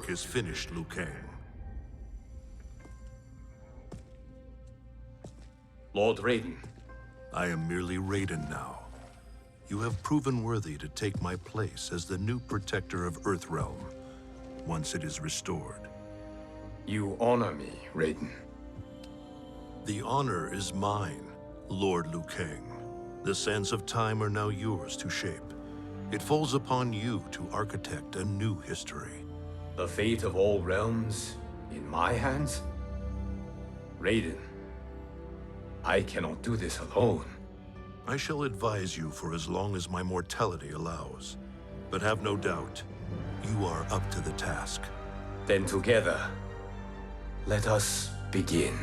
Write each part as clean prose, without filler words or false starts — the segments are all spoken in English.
work is finished, Liu Kang. Lord Raiden. I am merely Raiden now. You have proven worthy to take my place as the new protector of Earthrealm, once it is restored. You honor me, Raiden. The honor is mine, Lord Liu Kang. The sands of time are now yours to shape. It falls upon you to architect a new history. The fate of all realms in my hands? Raiden, I cannot do this alone. I shall advise you for as long as my mortality allows. But have no doubt, you are up to the task. Then together, let us begin.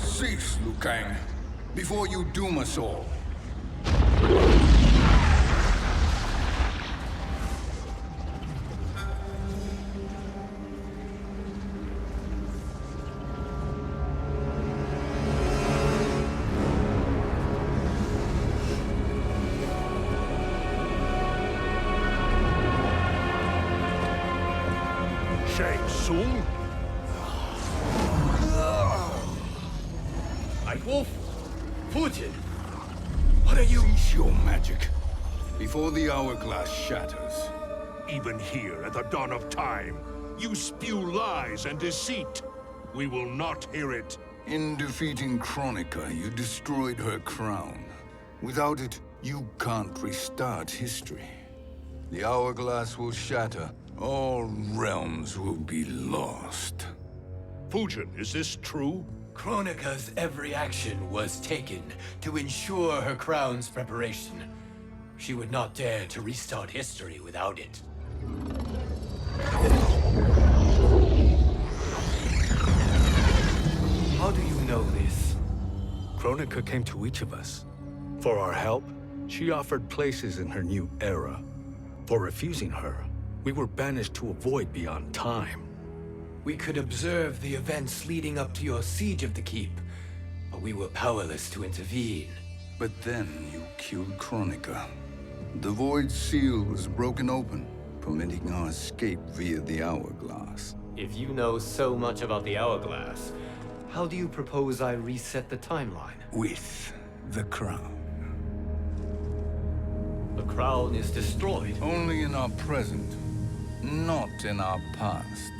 Cease, Liu Kang, before you doom us all. Shang Tsung? Wolf, Fujin, what are you? Cease your magic, before the hourglass shatters. Even here at the dawn of time, you spew lies and deceit. We will not hear it. In defeating Kronika, you destroyed her crown. Without it, you can't restart history. The hourglass will shatter. All realms will be lost. Fujin, is this true? Kronika's every action was taken to ensure her crown's preparation. She would not dare to restart history without it. How do you know this? Kronika came to each of us. For our help, she offered places in her new era. For refusing her, we were banished to a void beyond time. We could observe the events leading up to your siege of the keep, but we were powerless to intervene. But then you killed Kronika. The void seal was broken open, permitting our escape via the hourglass. If you know so much about the hourglass, how do you propose I reset the timeline? With the crown. The crown is destroyed. Only in our present, not in our past.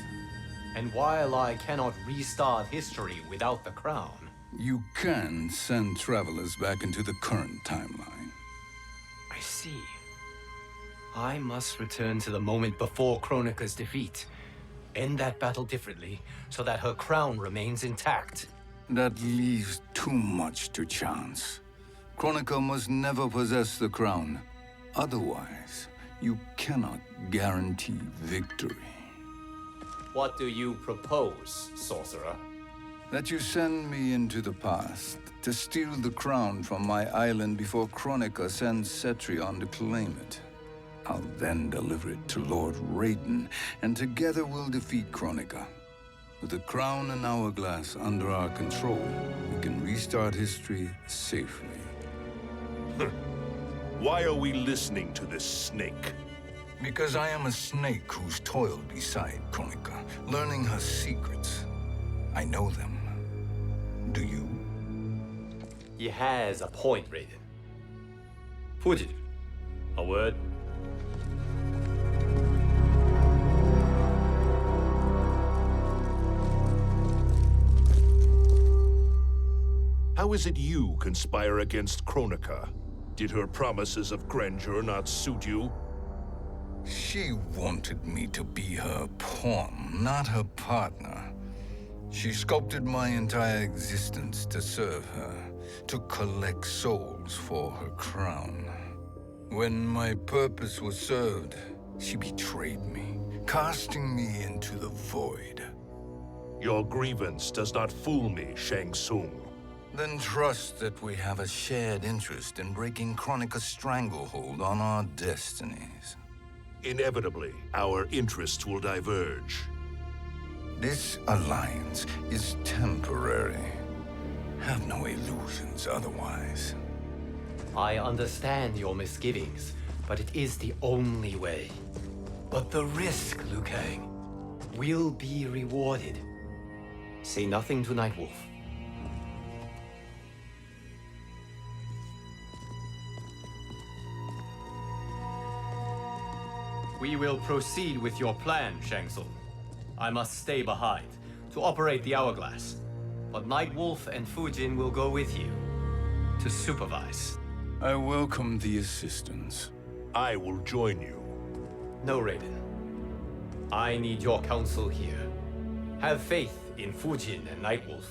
And while I cannot restart history without the crown... You can send travelers back into the current timeline. I see. I must return to the moment before Kronika's defeat. End that battle differently, so that her crown remains intact. That leaves too much to chance. Kronika must never possess the crown. Otherwise, you cannot guarantee victory. What do you propose, sorcerer? That you send me into the past to steal the crown from my island before Kronika sends Cetrion to claim it. I'll then deliver it to Lord Raiden, and together we'll defeat Kronika. With the crown and hourglass under our control, we can restart history safely. Why are we listening to this snake? Because I am a snake who's toiled beside Kronika, learning her secrets. I know them. Do you? He has a point, Raiden. Fujin, a word? How is it you conspire against Kronika? Did her promises of grandeur not suit you? She wanted me to be her pawn, not her partner. She sculpted my entire existence to serve her, to collect souls for her crown. When my purpose was served, she betrayed me, casting me into the void. Your grievance does not fool me, Shang Tsung. Then trust that we have a shared interest in breaking Kronika's stranglehold on our destinies. Inevitably, our interests will diverge. This alliance is temporary. Have no illusions otherwise. I understand your misgivings, but it is the only way. But the risk, Liu Kang, will be rewarded. Say nothing to Nightwolf. We will proceed with your plan, Shang Tsung. I must stay behind to operate the Hourglass. But Nightwolf and Fujin will go with you to supervise. I welcome the assistance. I will join you. No, Raiden. I need your counsel here. Have faith in Fujin and Nightwolf.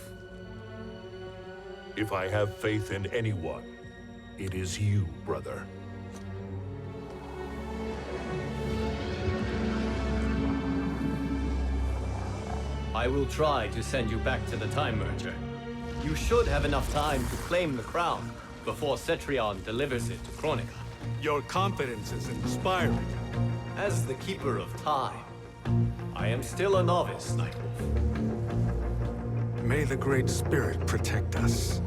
If I have faith in anyone, it is you, brother. I will try to send you back to the Time Merger. You should have enough time to claim the crown before Cetrion delivers it to Kronika. Your confidence is inspiring. As the Keeper of Time, I am still a novice, Nightwolf. May the Great Spirit protect us.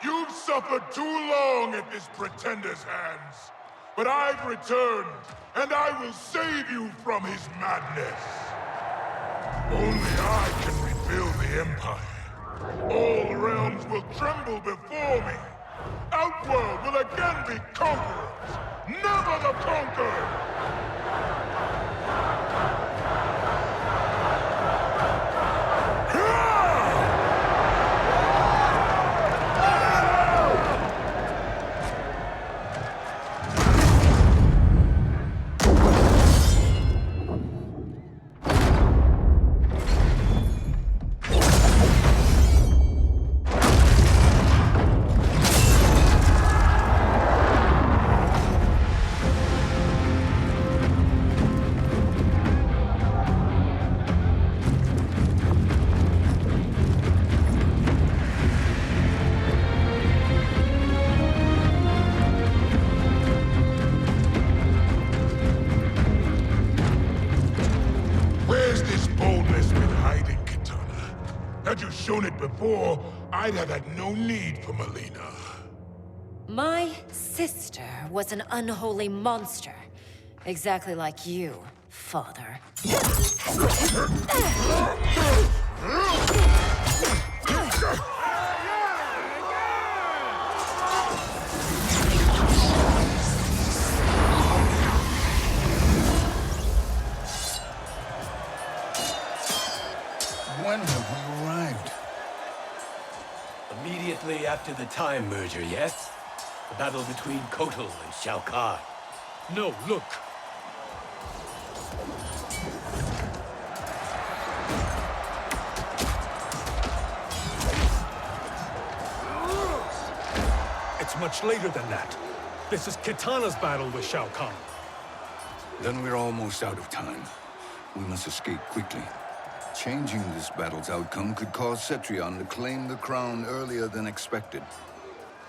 You've suffered too long at this pretender's hands. But I've returned, and I will save you from his madness. Only I can rebuild the Empire. All realms will tremble before me. Outworld will again be conquerors, never the conquered! Had you shown it before, I'd have had no need for Melina. My sister was an unholy monster. Exactly like you, father. When have we arrived? Immediately after the Time Merger, yes? The battle between Kotal and Shao Kahn. No, look. It's much later than that. This is Kitana's battle with Shao Kahn. Then we're almost out of time. We must escape quickly. Changing this battle's outcome could cause Cetrion to claim the crown earlier than expected.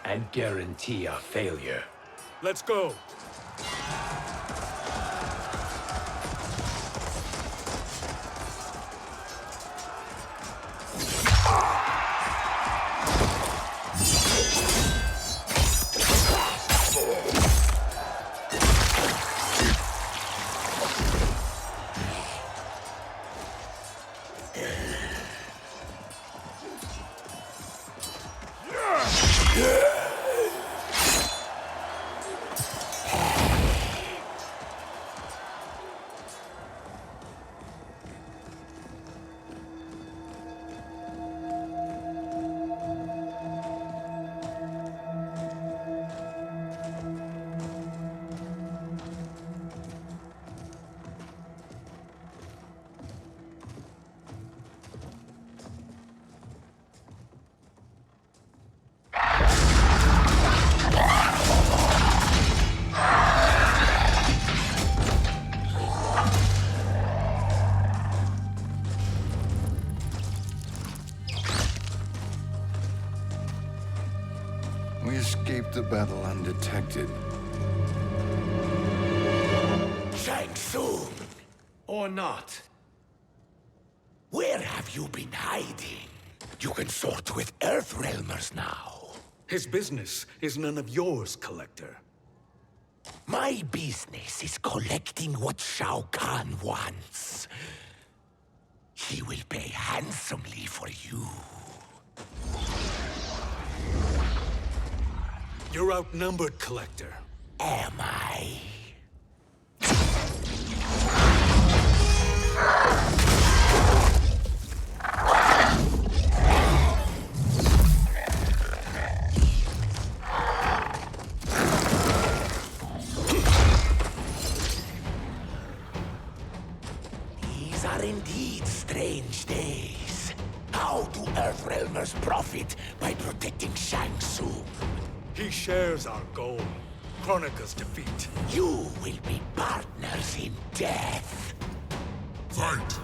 And guarantee our failure. Let's go. escaped the battle undetected. Shang Tsung, Or not. where have you been hiding? You can sort with Earthrealmers now. His business is none of yours, Collector. My business is collecting what Shao Kahn wants. He will pay handsomely for you. You're outnumbered, Collector. Am I? These are indeed strange days. How do Earthrealmers profit by protecting Shang Tsung? He shares our goal. Kronika's defeat. You will be partners in death. Fight!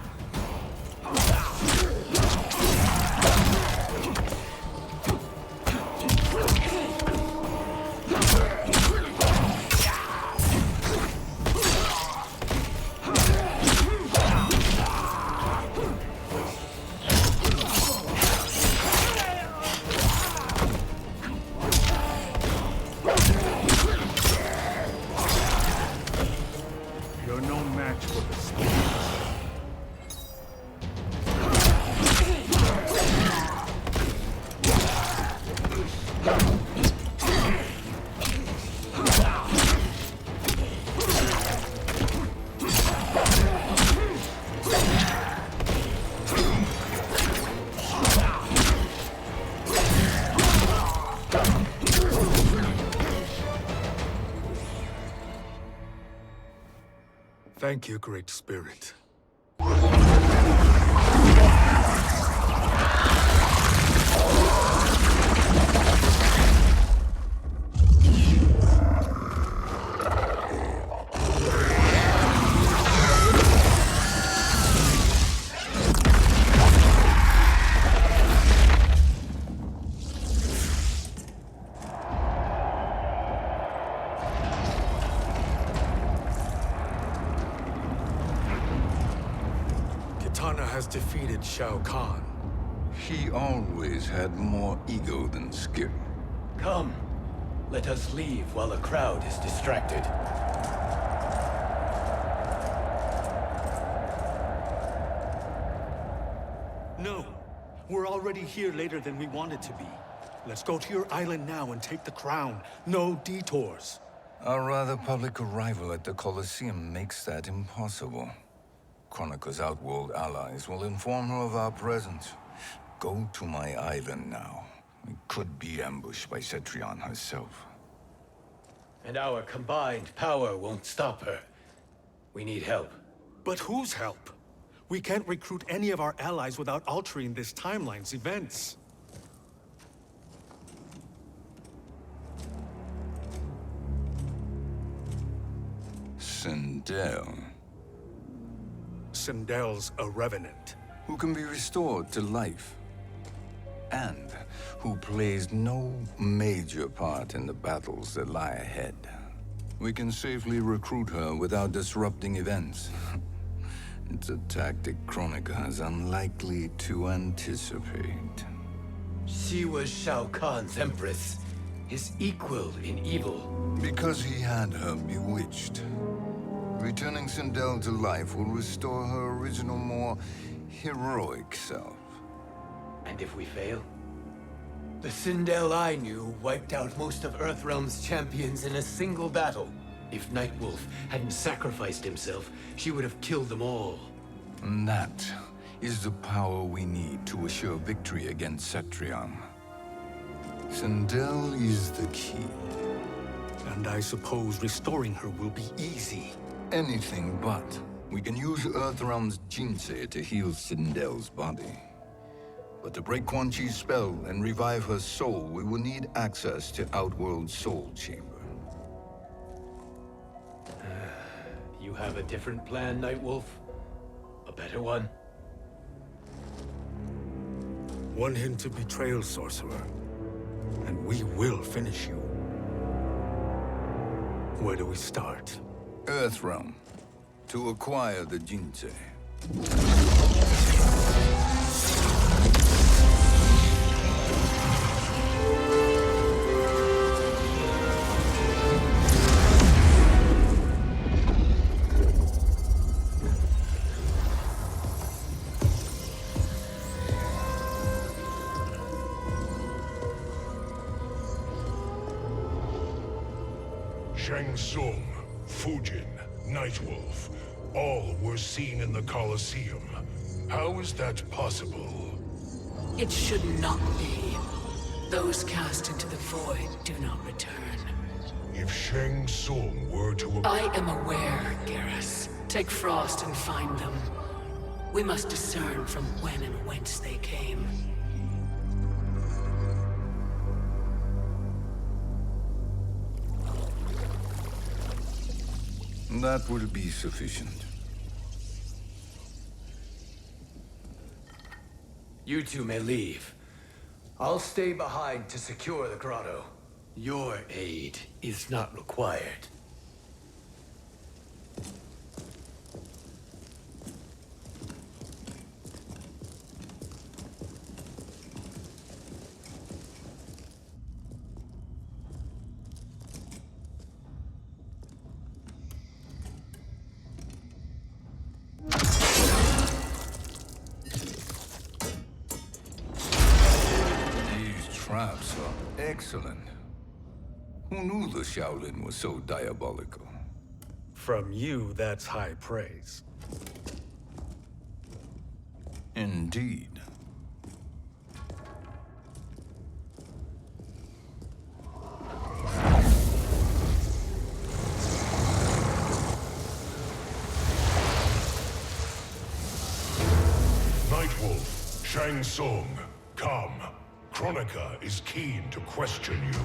You're no match for the speed. Thank you, Great Spirit. Kitana has defeated Shao Kahn. He always had more ego than skill. Come, let us leave while the crowd is distracted. No, we're already here later than we wanted to be. Let's go to your island now and take the crown. No detours. Our rather public arrival at the Colosseum makes that impossible. Kronika's outworld allies will inform her of our presence. Go to my island now. We could be ambushed by Cetrion herself. And our combined power won't stop her. We need help. But whose help? We can't recruit any of our allies without altering this timeline's events. Sindel, Sindel's a revenant. who can be restored to life, and who plays no major part in the battles that lie ahead. We can safely recruit her without disrupting events. It's a tactic Kronika is unlikely to anticipate. She was Shao Kahn's empress, his equal in evil. Because he had her bewitched. Returning Sindel to life will restore her original, more heroic self. And if we fail? The Sindel I knew wiped out most of Earthrealm's champions in a single battle. If Nightwolf hadn't sacrificed himself, she would have killed them all. And that is the power we need to assure victory against Cetrion. Sindel is the key. And I suppose restoring her will be easy. Anything but. We can use Earthrealm's Jinsei to heal Sindel's body. But to break Quan Chi's spell and revive her soul, we will need access to Outworld's Soul Chamber. You have a different plan, Nightwolf? A better one? One hint of betrayal, sorcerer, and we will finish you. Where do we start? Earthrealm. To acquire the Jinsei. Shang Tsung, Fujin, Nightwolf, all were seen in the Colosseum. How is that possible? It should not be. Those cast into the void do not return. If Shang Tsung were to... I am aware, Garrus. Take Frost and find them. We must discern from when and whence they came. That will be sufficient. You two may leave. I'll stay behind to secure the grotto. Your aid is not required. Traps are excellent. Who knew the Shaolin was so diabolical? From you, that's high praise. Indeed. Nightwolf, Shang Tsung, come. Kronika is keen to question you.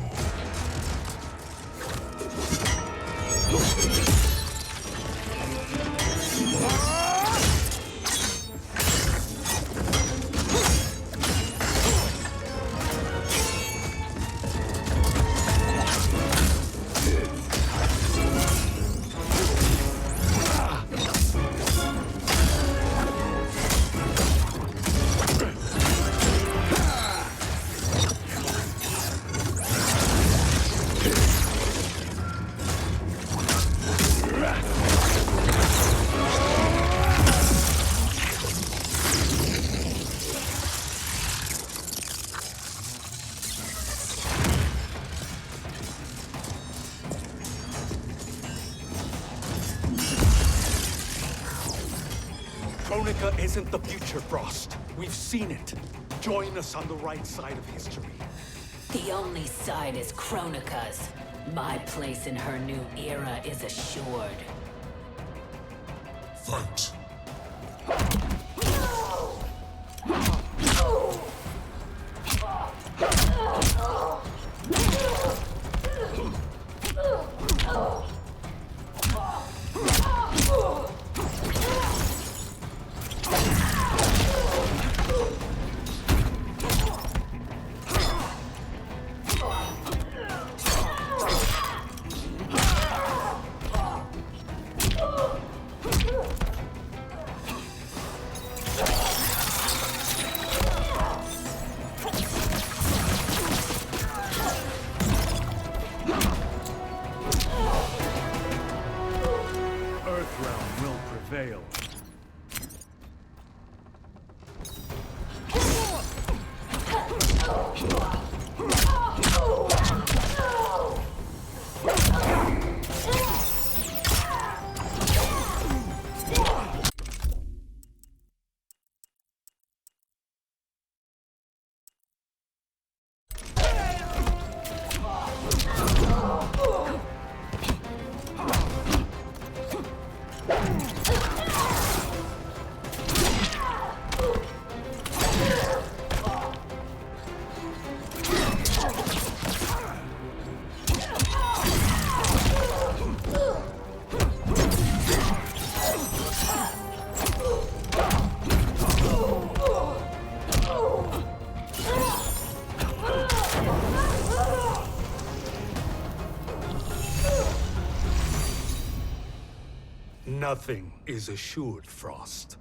Kronika isn't the future, Frost. We've seen it. Join us on the right side of history. The only side is Kronika's. My place in her new era is assured. Fight. Earthrealm will prevail. Nothing is assured, Frost.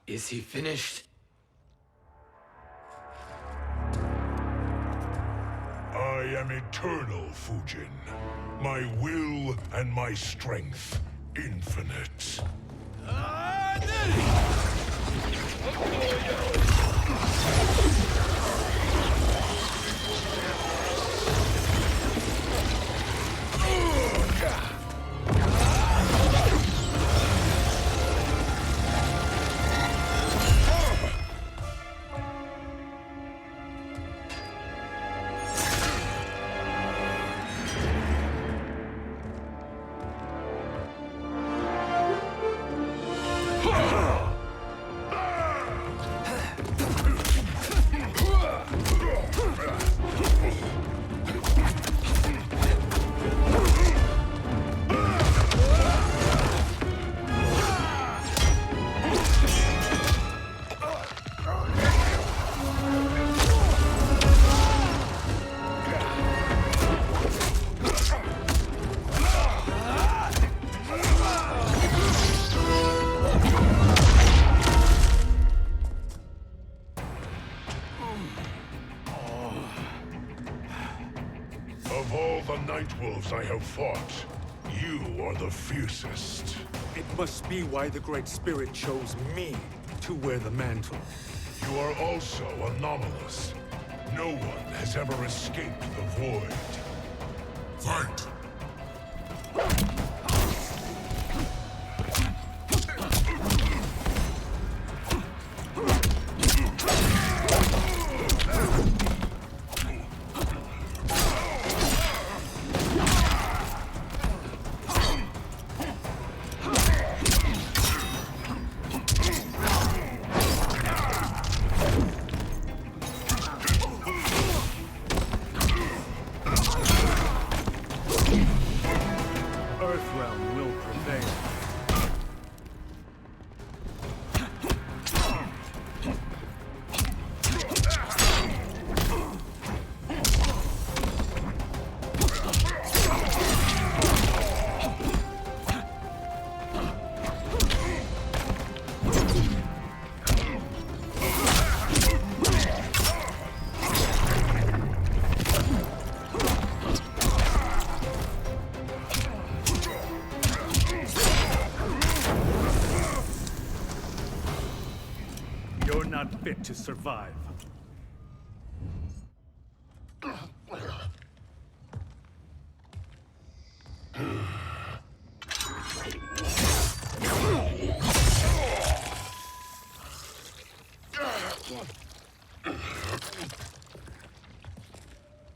Is he finished? I am eternal, Fujin. My will and my strength, infinite. Of all the Nightwolves I have fought, you are the fiercest. It must be why the Great Spirit chose me to wear the mantle. You are also anomalous. No one has ever escaped the void. Fight! Earthrealm will prevail. You're not fit to survive.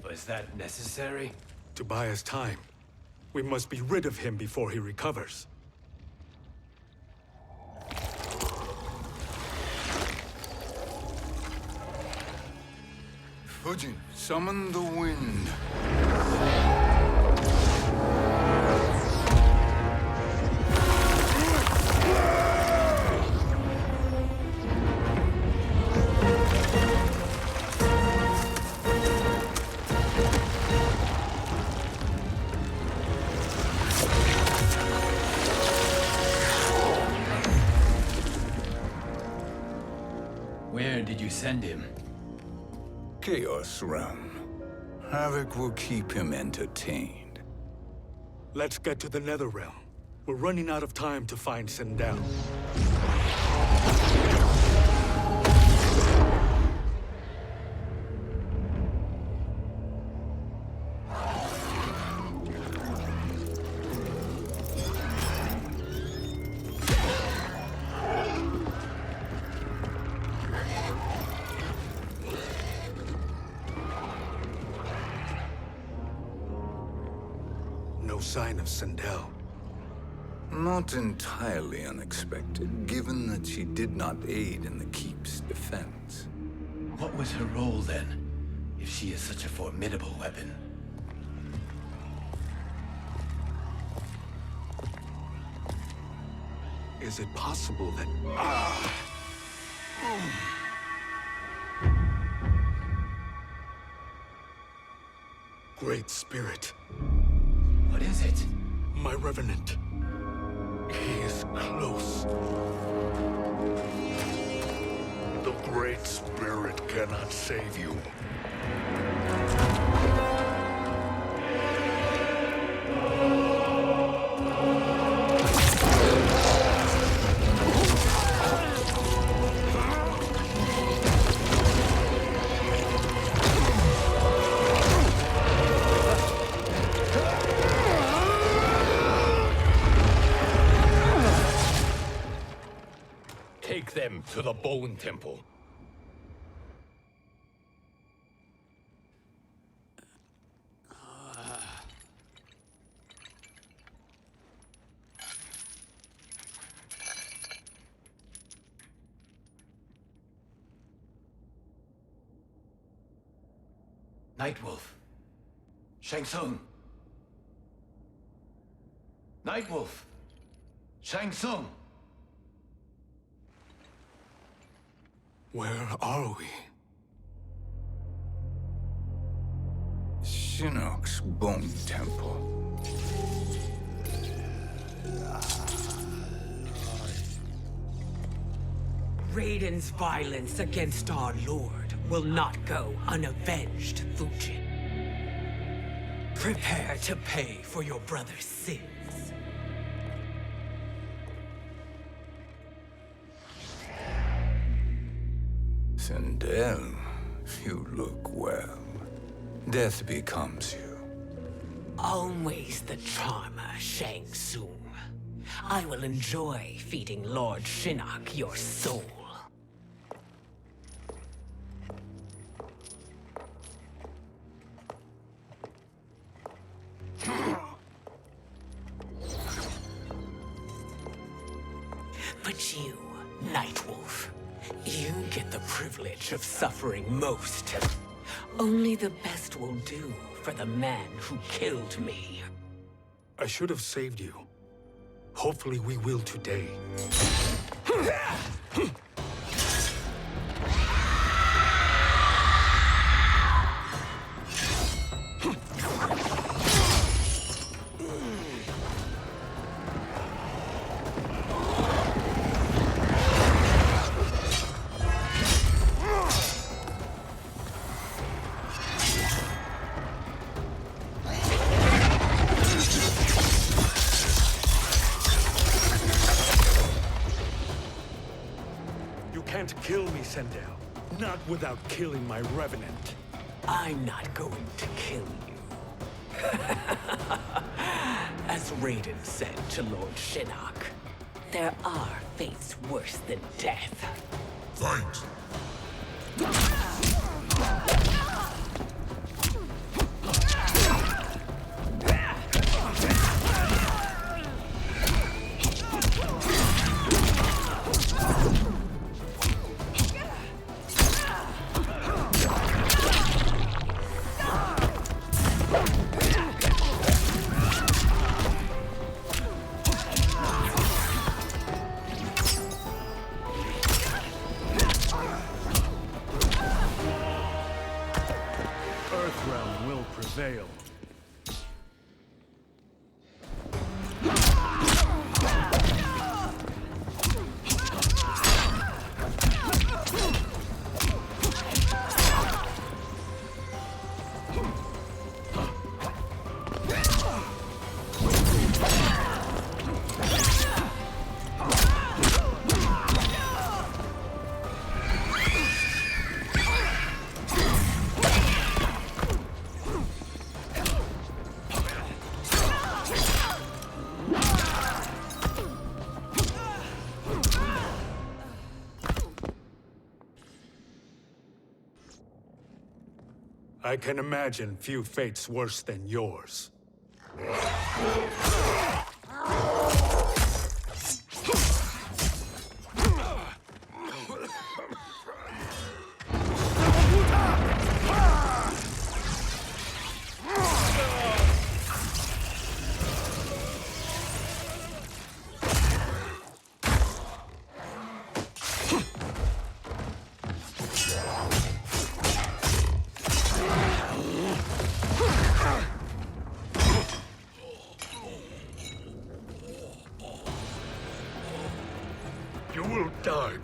Was that necessary? To buy us time, we must be rid of him before he recovers. Fujin, summon the wind. Where did you send him? Chaos Realm. Havoc will keep him entertained. Let's get to the Netherrealm. We're running out of time to find Sindel. No sign of Sindel. Not entirely unexpected, given that she did not aid in the Keep's defense. What was her role then, if she is such a formidable weapon? Is it possible that... Great Spirit. What is it? My Revenant. He is close. The Great Spirit cannot save you. Take them to the Bone Temple. Nightwolf. Shang Tsung. Nightwolf. Shang Tsung. Where are we? Shinnok's Bone Temple. Raiden's violence against our Lord will not go unavenged, Fujin. Prepare to pay for your brother's sins. Sindel, you look well. Death becomes you. Always the charmer, Shang Tsung. I will enjoy feeding Lord Shinnok your soul. But you, Nightwolf, you get the privilege of suffering most. Only the best will do for the man who killed me. I should have saved you. Hopefully we will today. Can't kill me, Sindel. Not without killing my Revenant. I'm not going to kill you. As Raiden said to Lord Shinnok, there are fates worse than death. Fight! Earthrealm will prevail. I can imagine few fates worse than yours.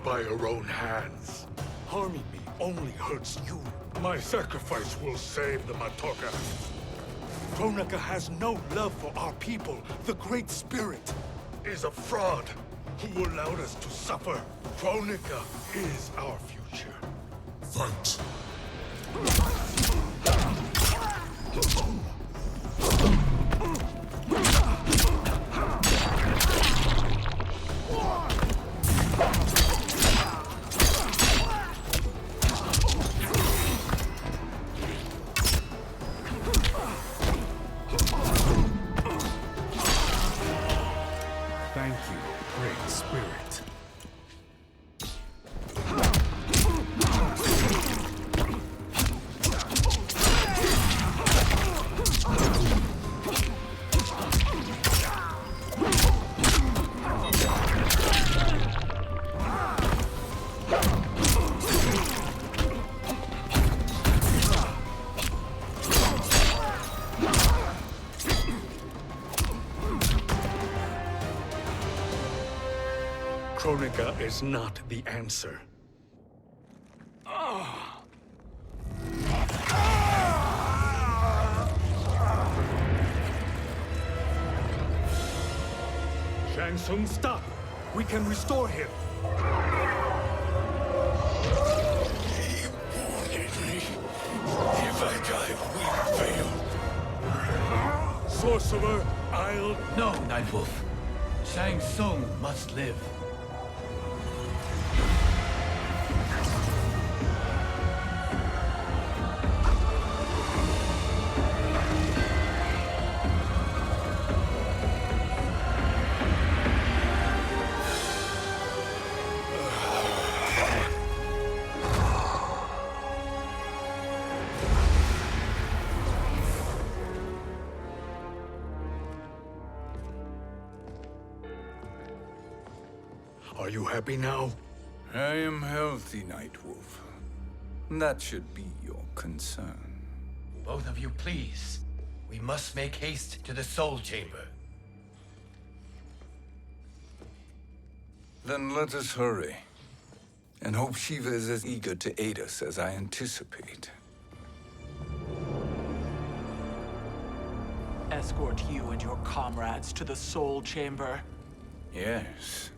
by your own hands. Harming me only hurts you. My sacrifice will save the Matoka. Kronika has no love for our people. The Great Spirit is a fraud who allowed us to suffer. Kronika is our future. Fight. Thank you, Great Spirit. Kronika is not the answer. Shang Tsung, stop! We can restore him! If I die, we fail. Sorcerer, I'll... No, Nightwolf. Shang Tsung must live. Are you happy now? I am healthy, Nightwolf. That should be your concern. Both of you, please. We must make haste to the Soul Chamber. Then let us hurry. And hope Shiva is as eager to aid us as I anticipate. Escort you and your comrades to the Soul Chamber. Yes.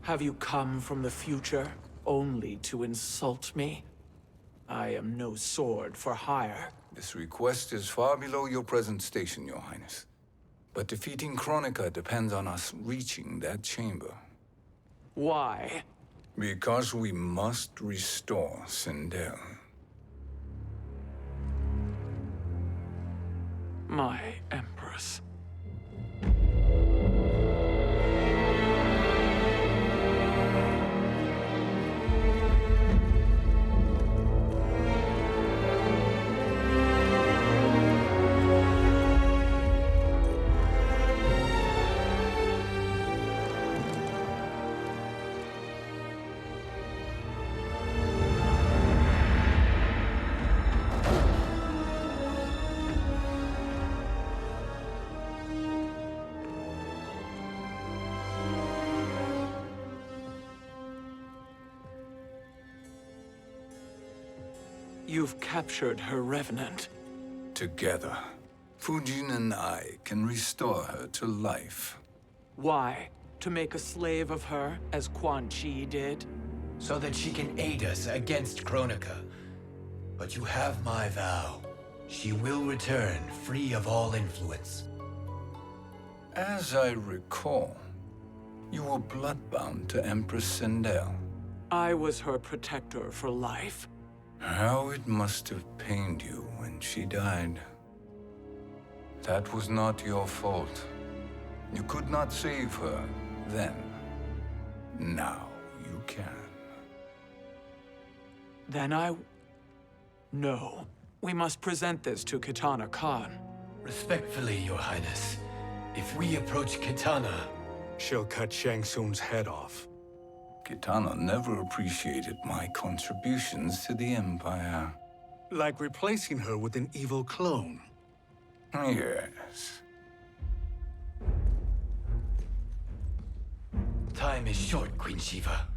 Have you come from the future only to insult me? I am no sword for hire. This request is far below your present station, Your Highness. But defeating Kronika depends on us reaching that chamber. Why? Because we must restore Sindel. My Empress. You've captured her revenant. Together, Fujin and I can restore her to life. Why? To make a slave of her, as Quan Chi did? So that she can aid us against Kronika. But you have my vow. She will return free of all influence. As I recall, you were bloodbound to Empress Sindel. I was her protector for life. How it must have pained you when she died. That was not your fault. You could not save her then. Now you can. Then No. We must present this to Kitana Khan. Respectfully, Your Highness, if we approach Kitana... She'll cut Shang Tsung's head off. Kitana never appreciated my contributions to the Empire. Like replacing her with an evil clone. Yes. Time is short, Queen Shiva.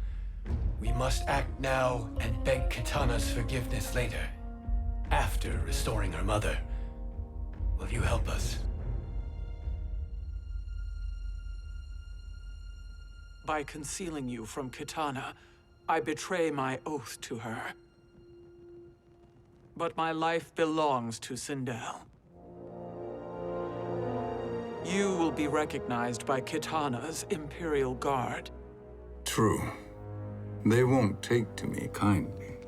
We must act now and beg Kitana's forgiveness later, after restoring her mother. Will you help us? By concealing you from Kitana, I betray my oath to her. But my life belongs to Sindel. You will be recognized by Kitana's Imperial Guard. True. They won't take to me kindly.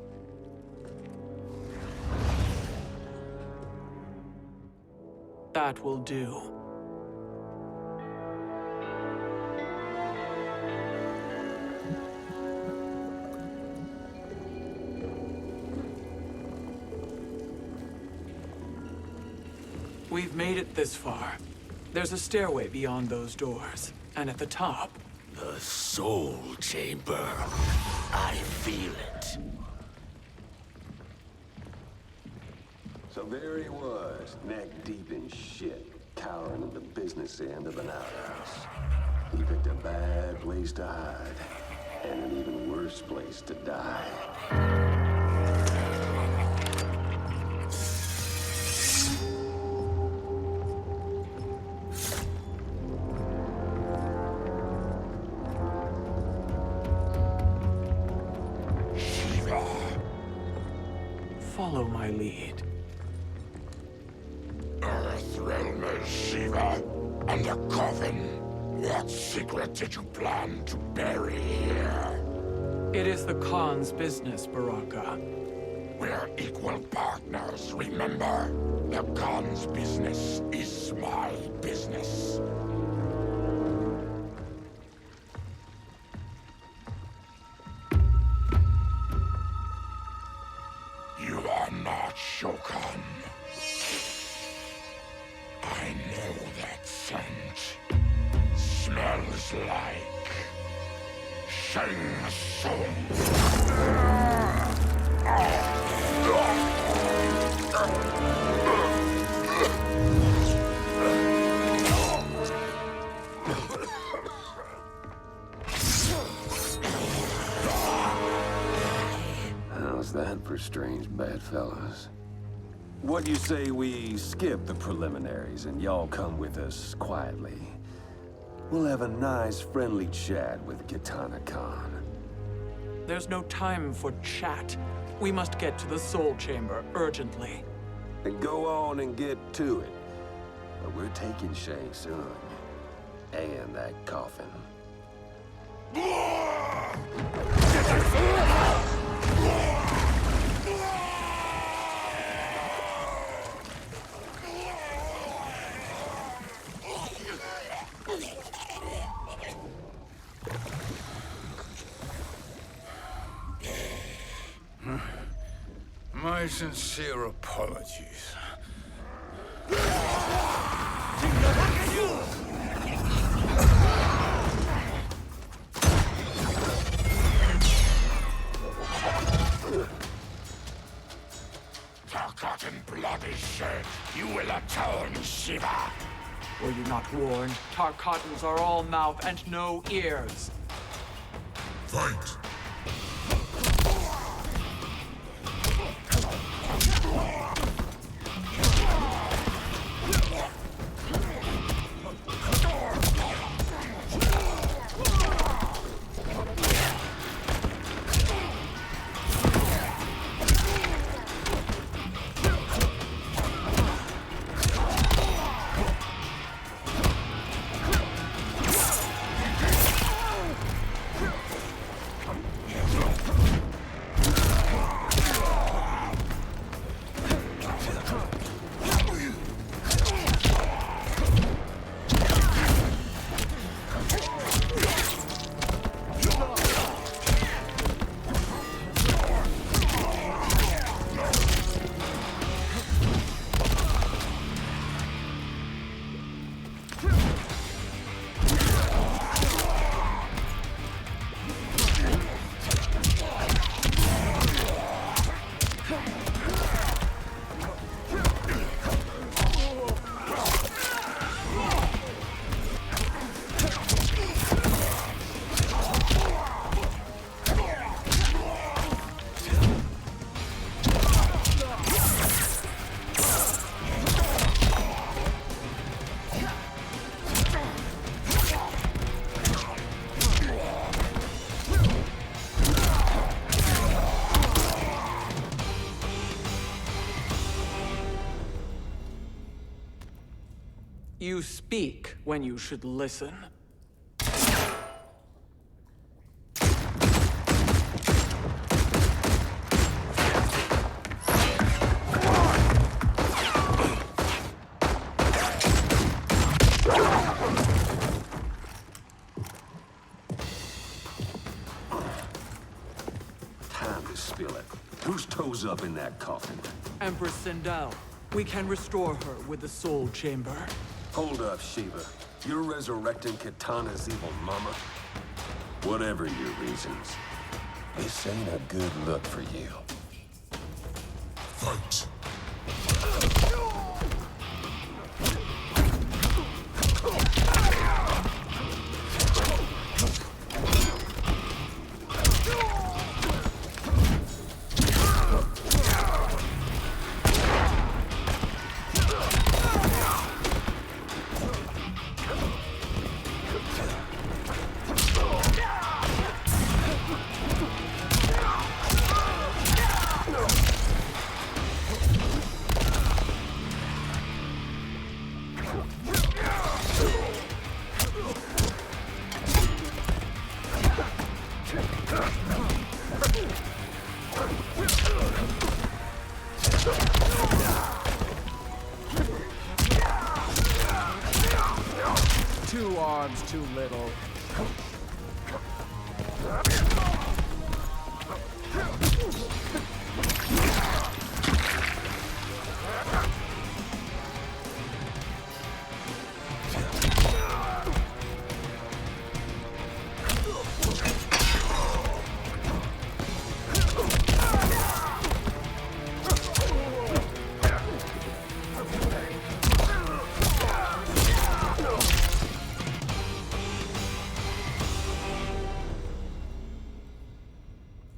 That will do. We've made it this far. There's a stairway beyond those doors, and at the top... The Soul Chamber. I feel it. So there he was, neck deep in shit, cowering at the business end of an outhouse. He picked a bad place to hide, and an even worse place to die. Follow my lead. Earthrealmer Shiva, and a coffin. What secret did you plan to bury here? It is the Khan's business, Baraka. We're equal partners, remember? The Khan's business is my business. You are not Shokan. I know that scent. Smells like Shang Tsung. How's that for strange bedfellows? What do you say we skip the preliminaries and y'all come with us quietly? We'll have a nice, friendly chat with Kitana Khan. There's no time for chat. We must get to the Soul Chamber urgently. Then go on and get to it. But we're taking Shang Tsung. And that coffin. My sincere apologies. Tarkat and blood is shed. You will atone, Shiva. Were you not warned? Tarkatans are all mouth and no ears. Fight! You speak when you should listen. Time to spill it. Whose toes up in that coffin? Empress Sindel. We can restore her with the Soul Chamber. Hold up, Shiva. You're resurrecting Kitana's evil mama? Whatever your reasons, this ain't a good look for you. Fight! Two arms too little.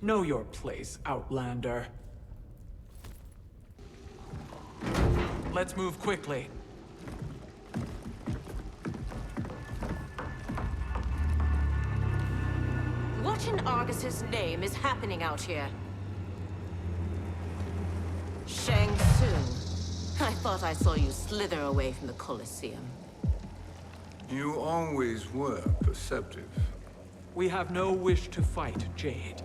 Know your place, Outlander. Let's move quickly. What in Argus's name is happening out here? Shang Tsung. I thought I saw you slither away from the Colosseum. You always were perceptive. We have no wish to fight, Jade.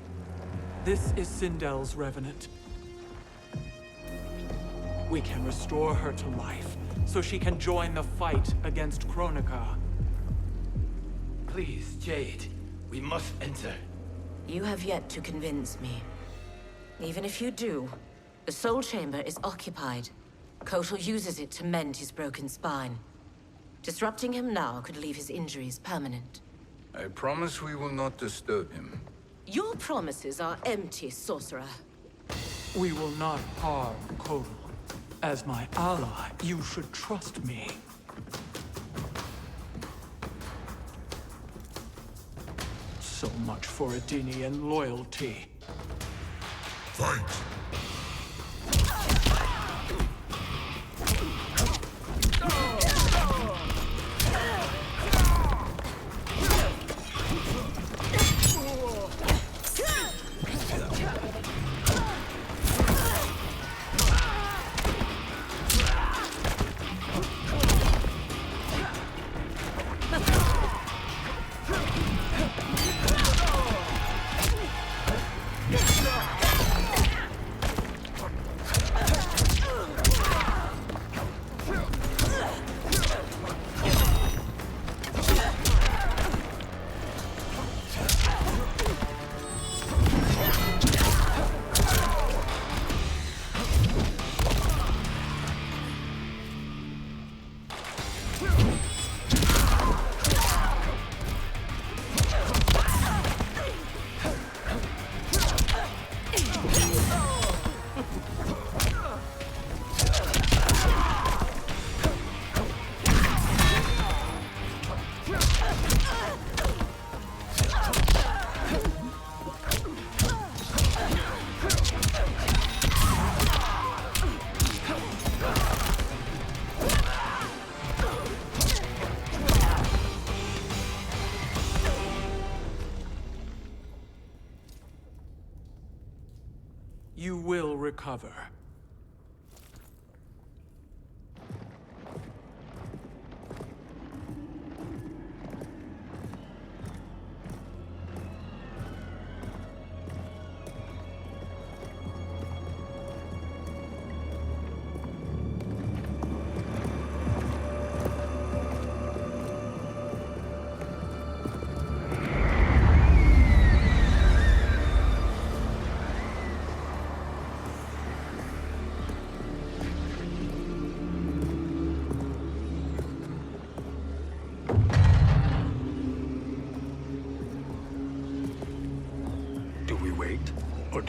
This is Sindel's Revenant. We can restore her to life, so she can join the fight against Kronika. Please, Jade, we must enter. You have yet to convince me. Even if you do, the Soul Chamber is occupied. Kotal uses it to mend his broken spine. Disrupting him now could leave his injuries permanent. I promise we will not disturb him. Your promises are empty, sorcerer. We will not harm Kotal. As my ally, you should trust me. So much for Adenian loyalty. Fight! You will recover.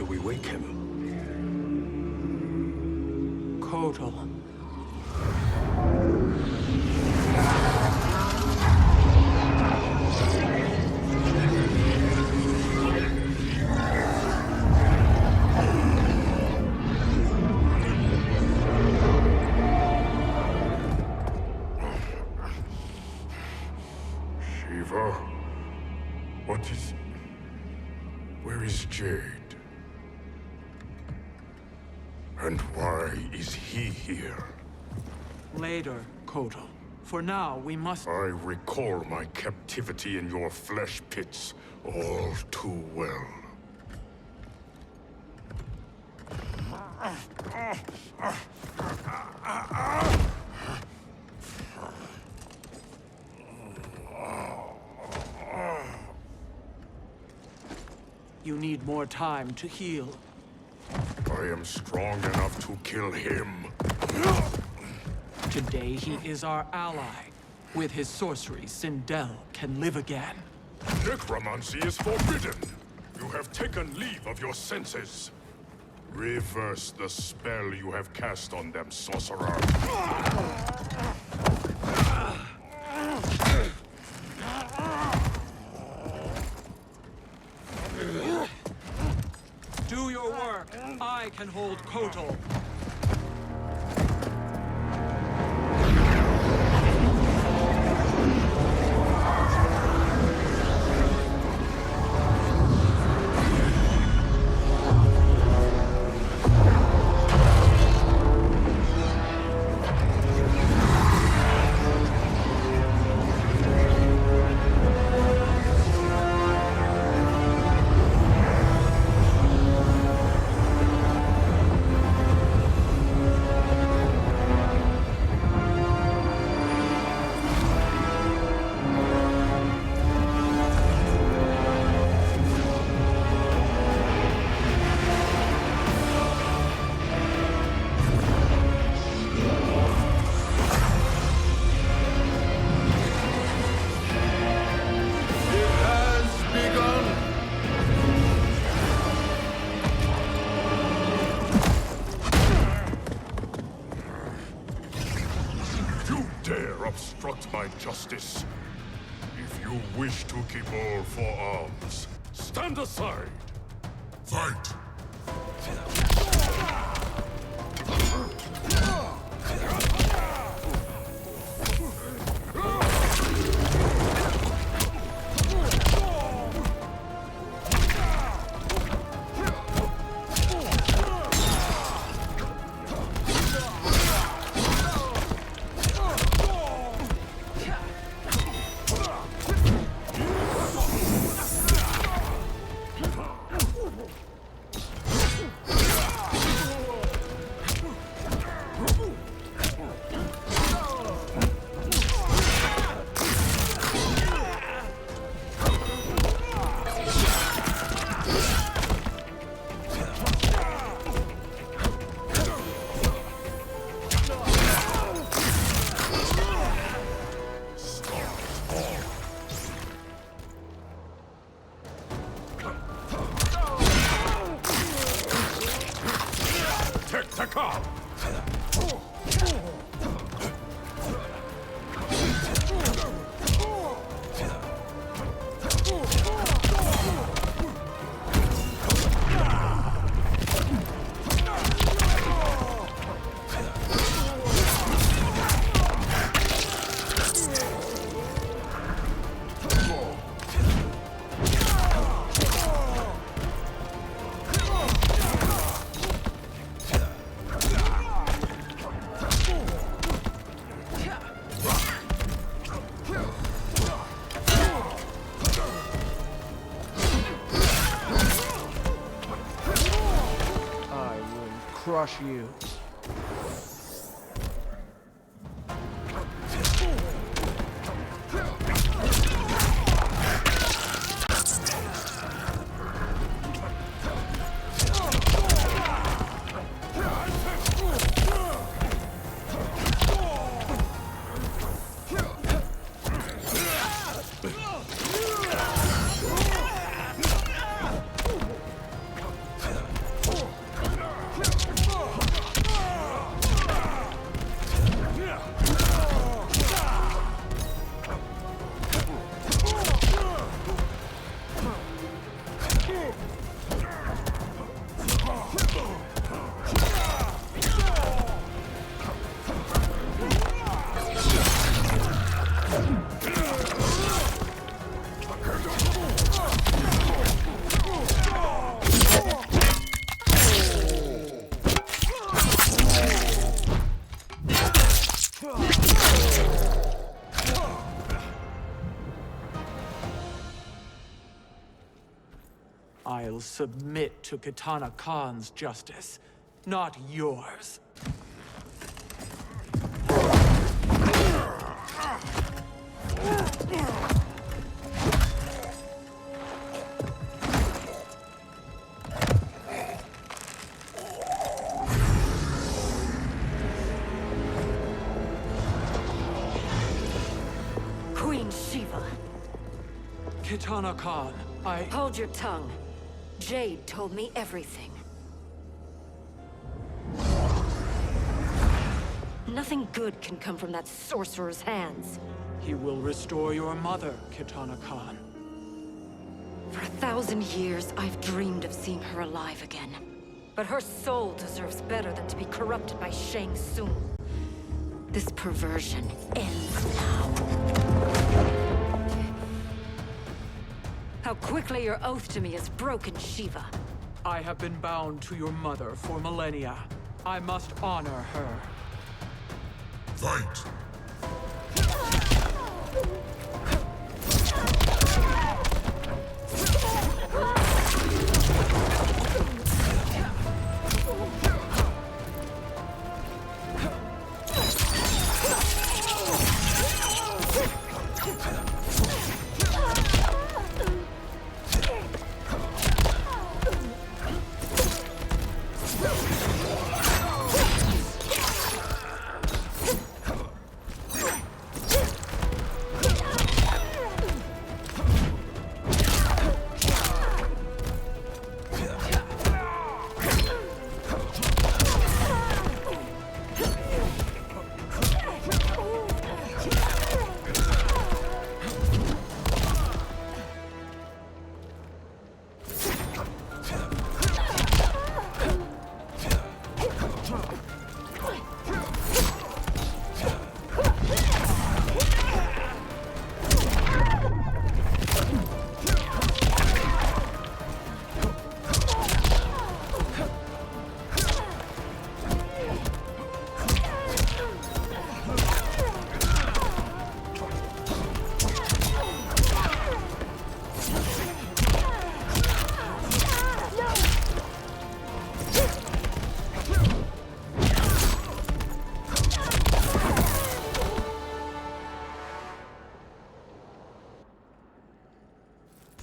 do we wake him? Kotal. Shiva? What is... Where is Jade? And why is he here? Later, Kotal. For now, we must... I recall my captivity in your flesh pits all too well. You need more time to heal. I am strong enough to kill him. Today, he is our ally. With his sorcery, Sindel can live again. Necromancy is forbidden. You have taken leave of your senses. Reverse the spell you have cast on them, sorcerer. Do your work. I can hold Kotal. Obstruct my justice. If you wish to keep all four arms, stand aside. Fight! Crush you. I'll submit to Kitana Khan's justice, not yours. Queen Shiva. Kitana Khan, Hold your tongue. Jade told me everything. Nothing good can come from that sorcerer's hands. He will restore your mother, Kitana Khan. For 1,000 years, I've dreamed of seeing her alive again. But her soul deserves better than to be corrupted by Shang Tsung. This perversion ends now. How quickly your oath to me is broken, Shiva. I have been bound to your mother for millennia. I must honor her. Fight!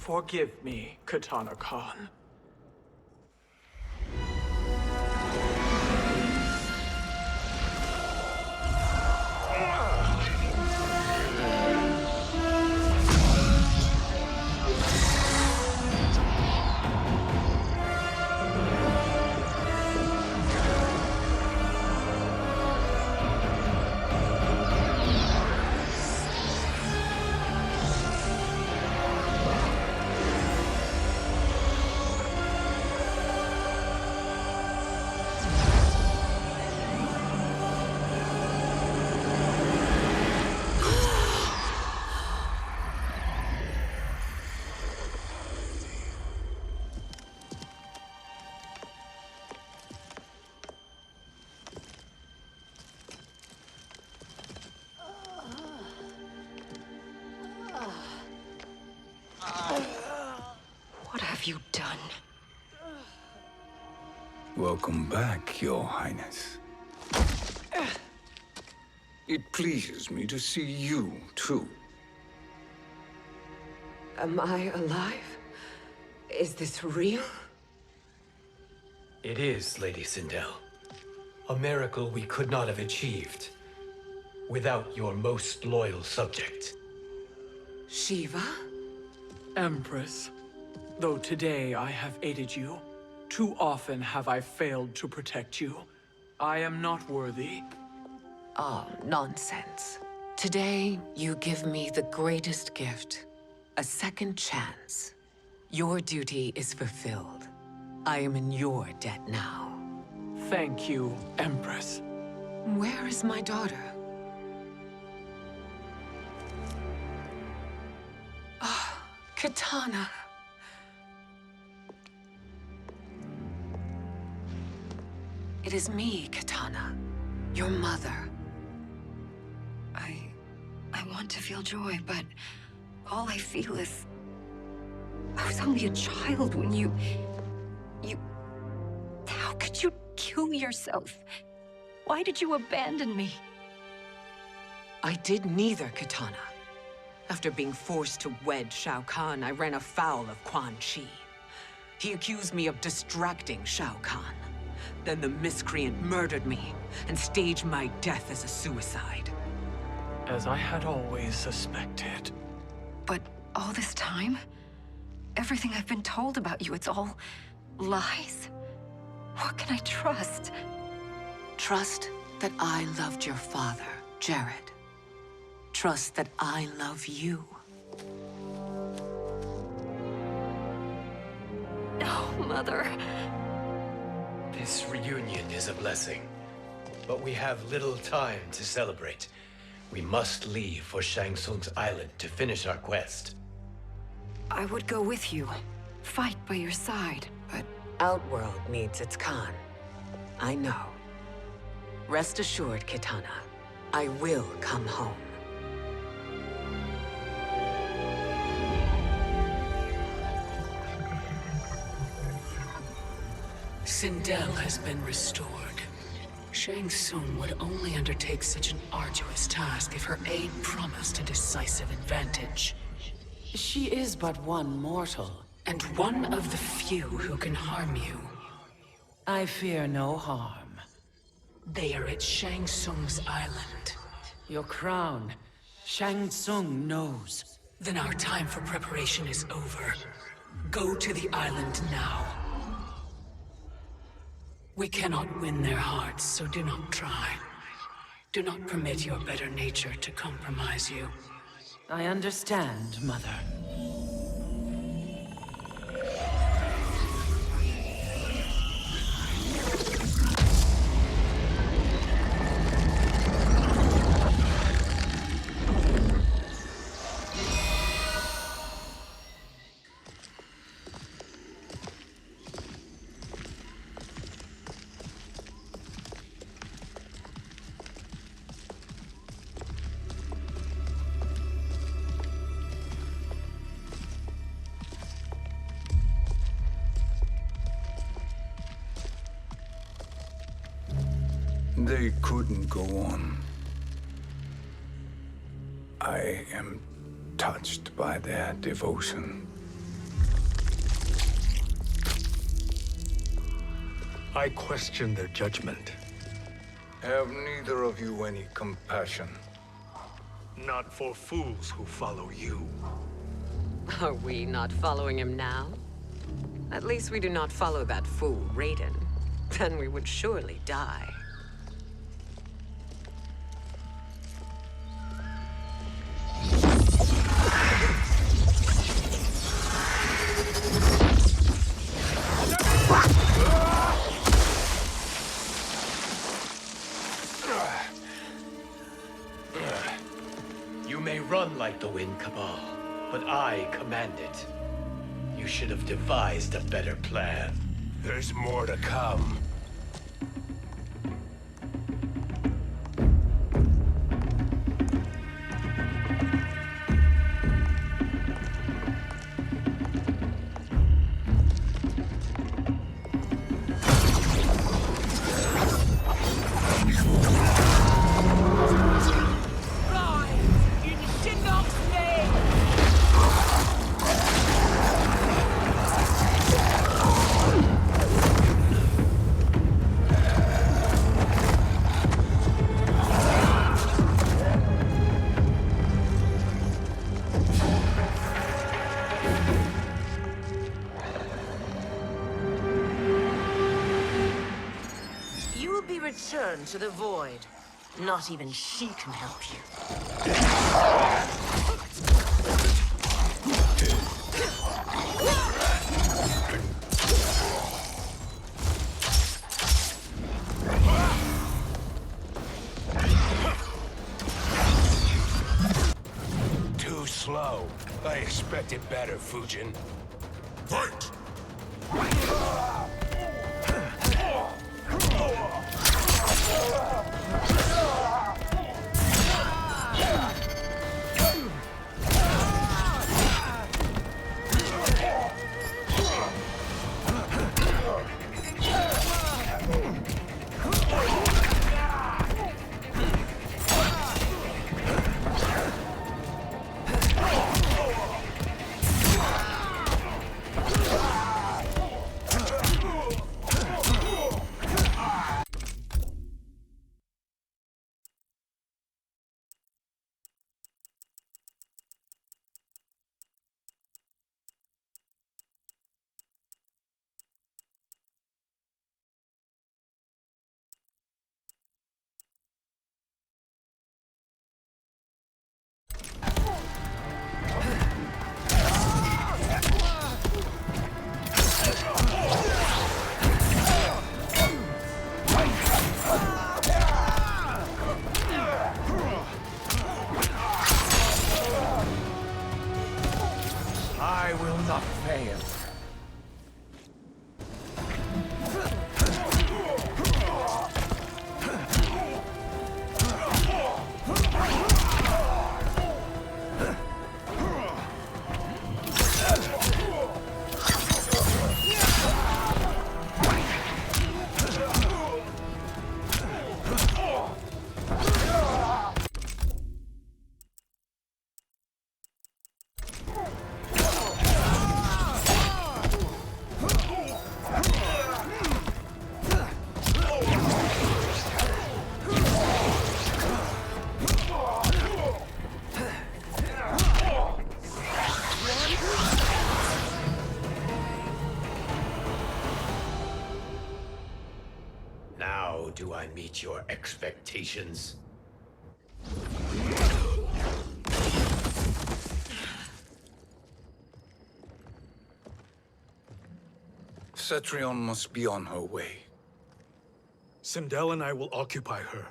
Forgive me, Kitana Khan. What have you done? Welcome back, Your Highness. It pleases me to see you, too. Am I alive? Is this real? It is, Lady Sindel. A miracle we could not have achieved without your most loyal subject. Shiva? Empress, though today I have aided you, too often have I failed to protect you. I am not worthy. Oh, nonsense. Today, you give me the greatest gift. A second chance. Your duty is fulfilled. I am in your debt now. Thank you, Empress. Where is my daughter? Ah, Kitana. It is me, Kitana. Your mother. I want to feel joy, but all I feel is I was only a child when you... How could you kill yourself? Why did you abandon me? I did neither, Kitana. After being forced to wed Shao Kahn, I ran afoul of Quan Chi. He accused me of distracting Shao Kahn. Then the miscreant murdered me and staged my death as a suicide. As I had always suspected. But all this time? Everything I've been told about you, it's all lies? What can I trust? Trust that I loved your father, Jared. Trust that I love you. No, Mother. This reunion is a blessing, but we have little time to celebrate. We must leave for Shang Tsung's island to finish our quest. I would go with you, fight by your side, but... Outworld needs its Khan. I know. Rest assured, Kitana, I will come home. Sindel has been restored. Shang Tsung would only undertake such an arduous task if her aid promised a decisive advantage. She is but one mortal, and one of the few who can harm you. I fear no harm. They are at Shang Tsung's island. Your crown. Shang Tsung knows. Then our time for preparation is over. Go to the island now. We cannot win their hearts, so do not try. Do not permit your better nature to compromise you. I understand, Mother. They couldn't go on. I am touched by their devotion. I question their judgment. Have neither of you any compassion? Not for fools who follow you. Are we not following him now? At least we do not follow that fool, Raiden. Then we would surely die. You may run like the wind, Cabal, but I command it. You should have devised a better plan. There's more to come. Return to the void. Not even she can help you. Too slow. I expected better, Fujin. Fight! can meet your expectations. Cetrion must be on her way. Sindel and I will occupy her.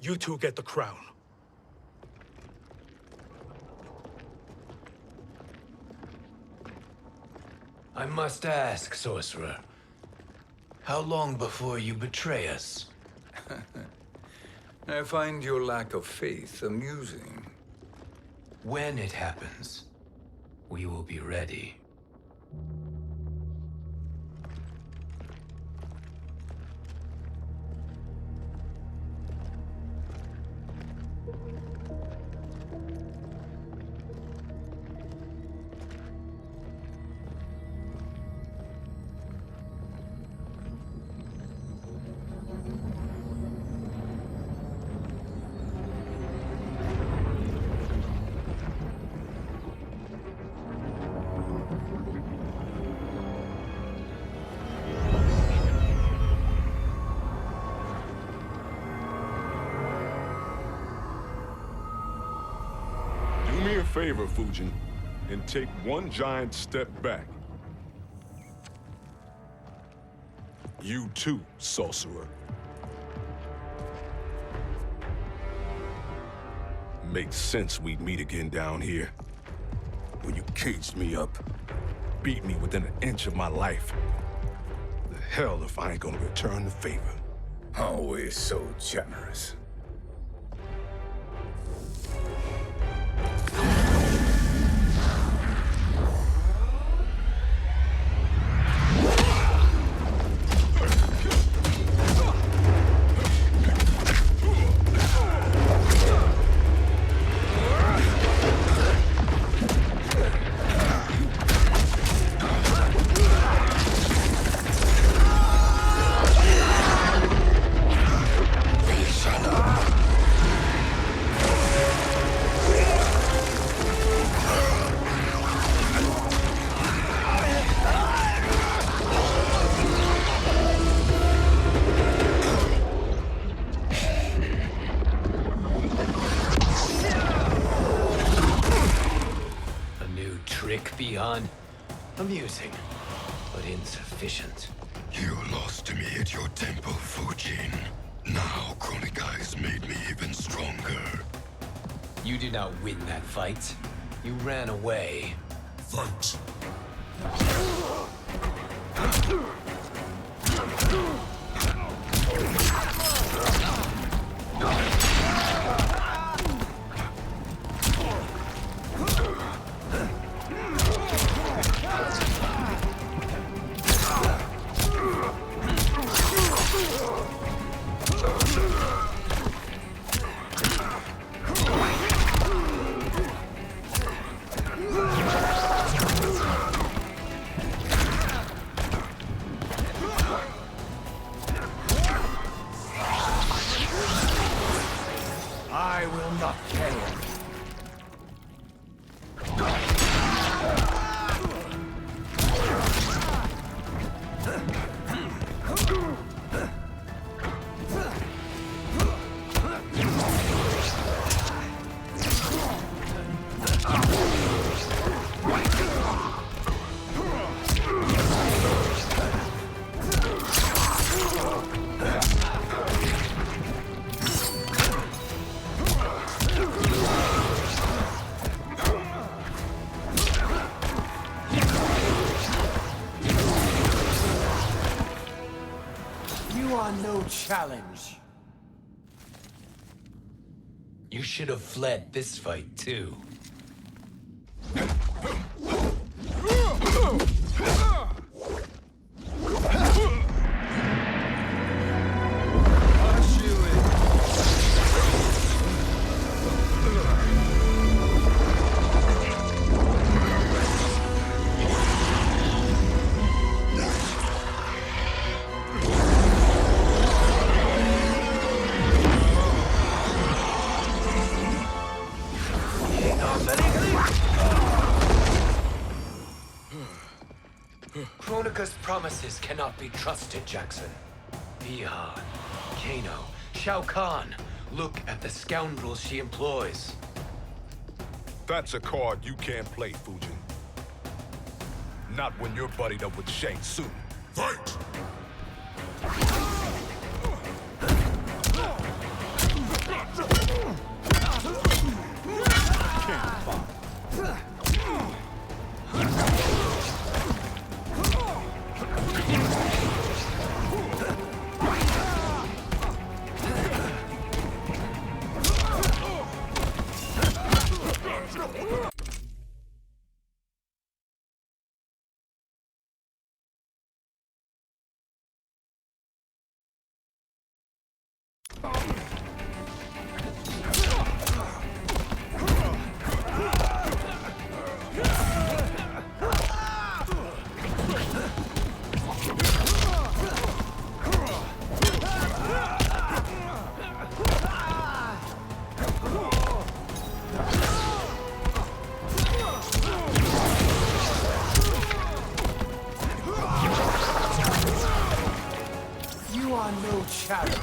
You two get the crown. I must ask, sorcerer. How long before you betray us? I find your lack of faith amusing. When it happens, we will be ready. Do me a favor, Fujin, and take one giant step back. You too, sorcerer. Makes sense we'd meet again down here. When you caged me up, beat me within an inch of my life. The hell if I ain't gonna return the favor. Always so generous. Beyond amusing, but insufficient. You lost to me at your temple, Fujin. Now Kronika has made me even stronger. You did not win that fight. You ran away. Fight. I will not fail. You are no challenge. You should have fled this fight, too. Kronika's promises cannot be trusted, Jackson. Bihan volcano. Shao Kahn, look at the scoundrels she employs. That's a card you can't play, Fujin. Not when you're buddied up with Shang Tsung. Fight! You are no challenge.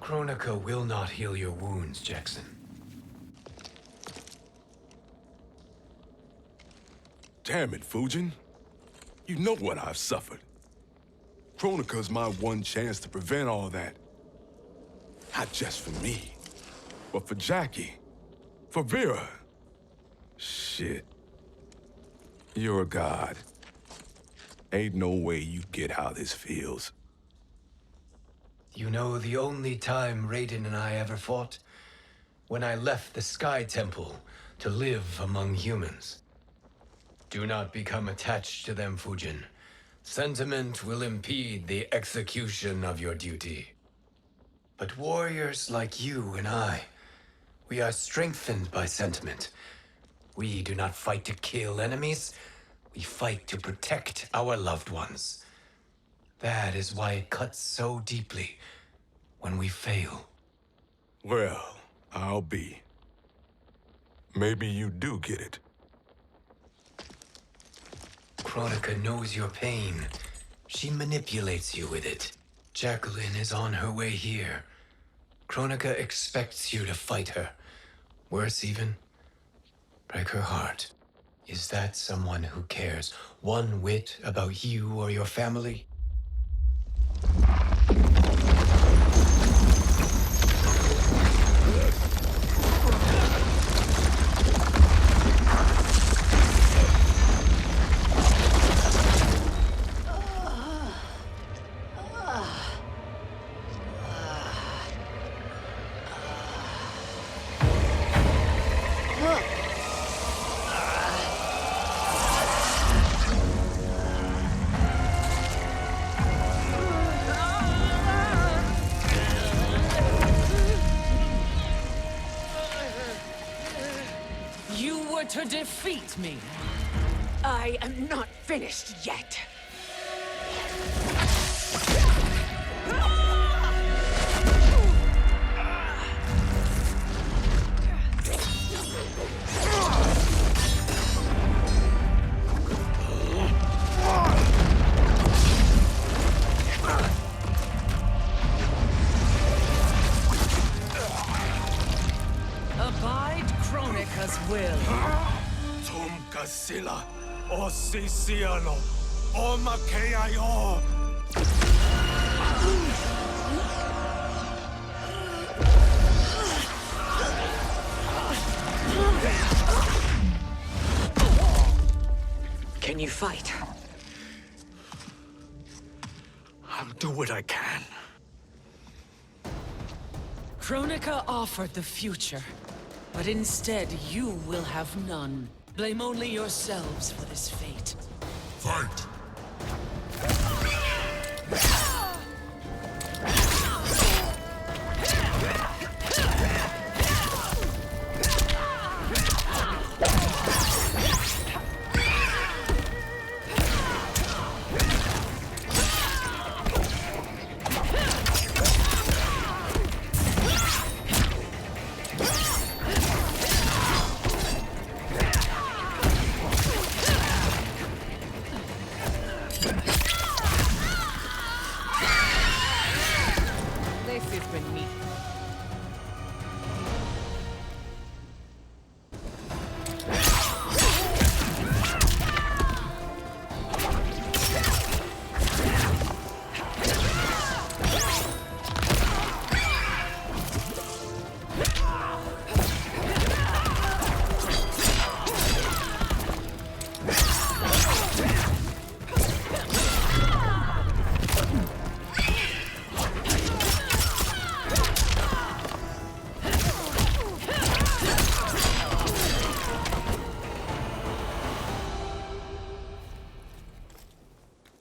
Kronika will not heal your wounds, Jackson. Damn it, Fujin. You know what I've suffered. Kronika's my one chance to prevent all that. Not just for me, but for Jackie, for Vera. Shit. You're a god. Ain't no way you get how this feels. You know the only time Raiden and I ever fought? When I left the Sky Temple to live among humans. Do not become attached to them, Fujin. Sentiment will impede the execution of your duty. But warriors like you and I, we are strengthened by sentiment. We do not fight to kill enemies. We fight to protect our loved ones. That is why it cuts so deeply when we fail. Well, I'll be. Maybe you do get it. Kronika knows your pain. She manipulates you with it. Jacqueline is on her way here. Kronika expects you to fight her. Worse even, break her heart. Is that someone who cares one whit about you or your family? To defeat me. I am not finished yet. Abide Kronika's will. Sila, o Siciano, o Makeayo. Can you fight? I'll do what I can. Kronika offered the future. But instead, you will have none. Blame only yourselves for this fate. Fight!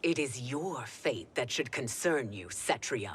It is your fate that should concern you, Cetrion.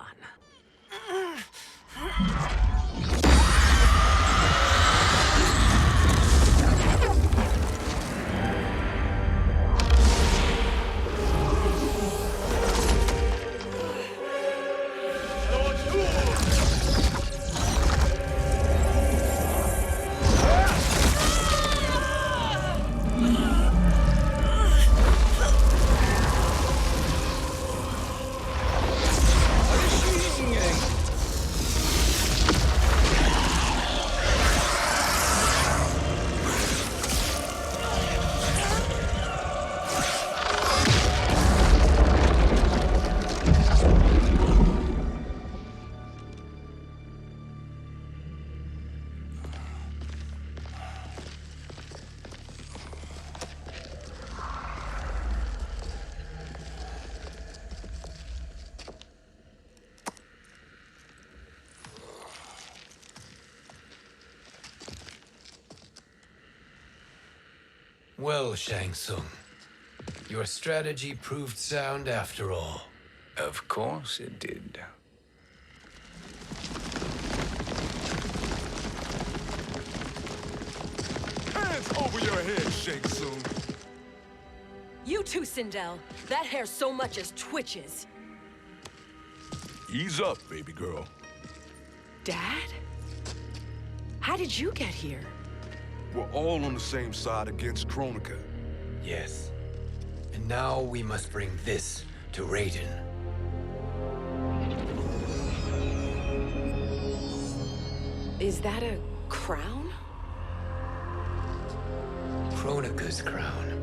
Well, Shang Tsung, your strategy proved sound after all. Of course it did. Hands over your head, Shang Tsung. You too, Sindel. That hair so much as twitches. Ease up, baby girl. Dad? How did you get here? We're all on the same side against Kronika. Yes. And now we must bring this to Raiden. Is that a crown? Kronika's crown.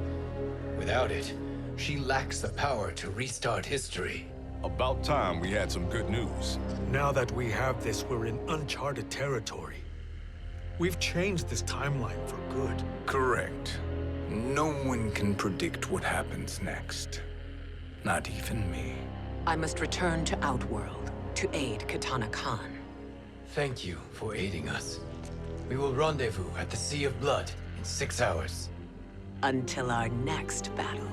Without it, she lacks the power to restart history. About time we had some good news. Now that we have this, we're in uncharted territory. We've changed this timeline for good. Correct. No one can predict what happens next. Not even me. I must return to Outworld to aid Katana Khan. Thank you for aiding us. We will rendezvous at the Sea of Blood in 6 hours. Until our next battle.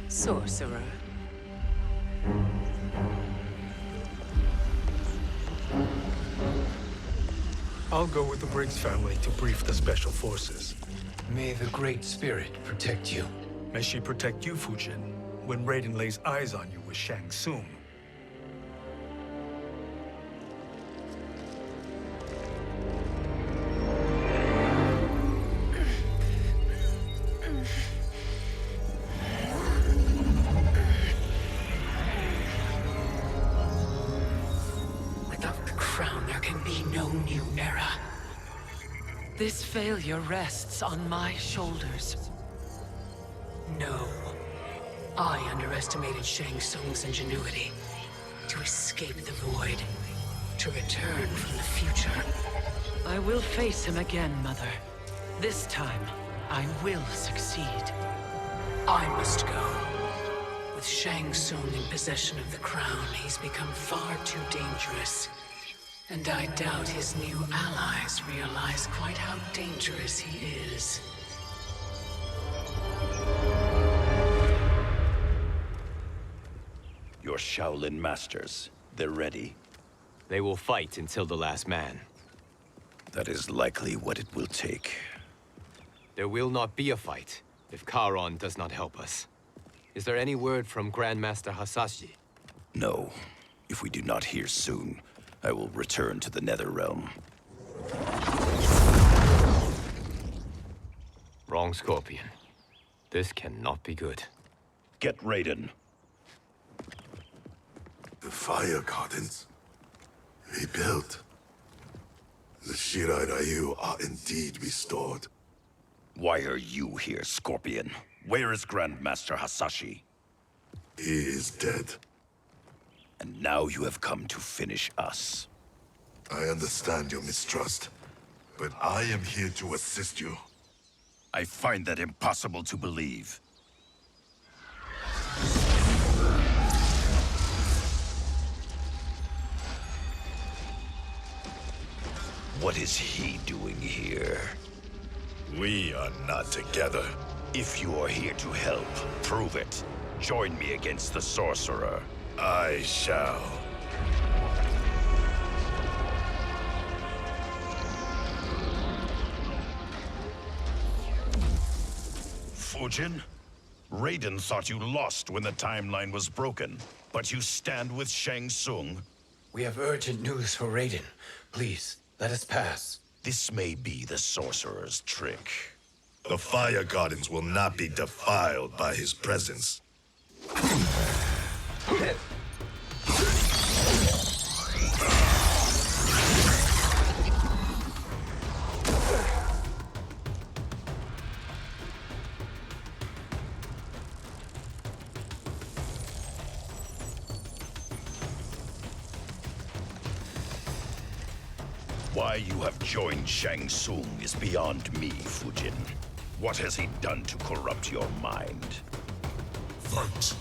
Sorcerer. I'll go with the Briggs family to brief the Special Forces. May the Great Spirit protect you. May she protect you, Fujin, when Raiden lays eyes on you with Shang Tsung. Without the crown, there can be no new era. This failure rests on my shoulders. No. I underestimated Shang Tsung's ingenuity. To escape the void. To return from the future. I will face him again, Mother. This time, I will succeed. I must go. With Shang Tsung in possession of the crown, he's become far too dangerous. And I doubt his new allies realize quite how dangerous he is. Your Shaolin masters, they're ready. They will fight until the last man. That is likely what it will take. There will not be a fight if Charon does not help us. Is there any word from Grandmaster Hasashi? No. If we do not hear soon, I will return to the Netherrealm. Wrong, Scorpion. This cannot be good. Get Raiden. The fire gardens rebuilt. The Shirai Ryu are indeed restored. Why are you here, Scorpion? Where is Grandmaster Hasashi? He is dead. And now you have come to finish us. I understand your mistrust, but I am here to assist you. I find that impossible to believe. What is he doing here? We are not together. If you are here to help, prove it. Join me against the sorcerer. I shall. Fujin? Raiden thought you lost when the timeline was broken, but you stand with Shang Tsung. We have urgent news for Raiden. Please, let us pass. This may be the sorcerer's trick. The fire gardens will not be defiled by his presence. Why you have joined Shang Tsung is beyond me, Fujin. What has he done to corrupt your mind? Fight.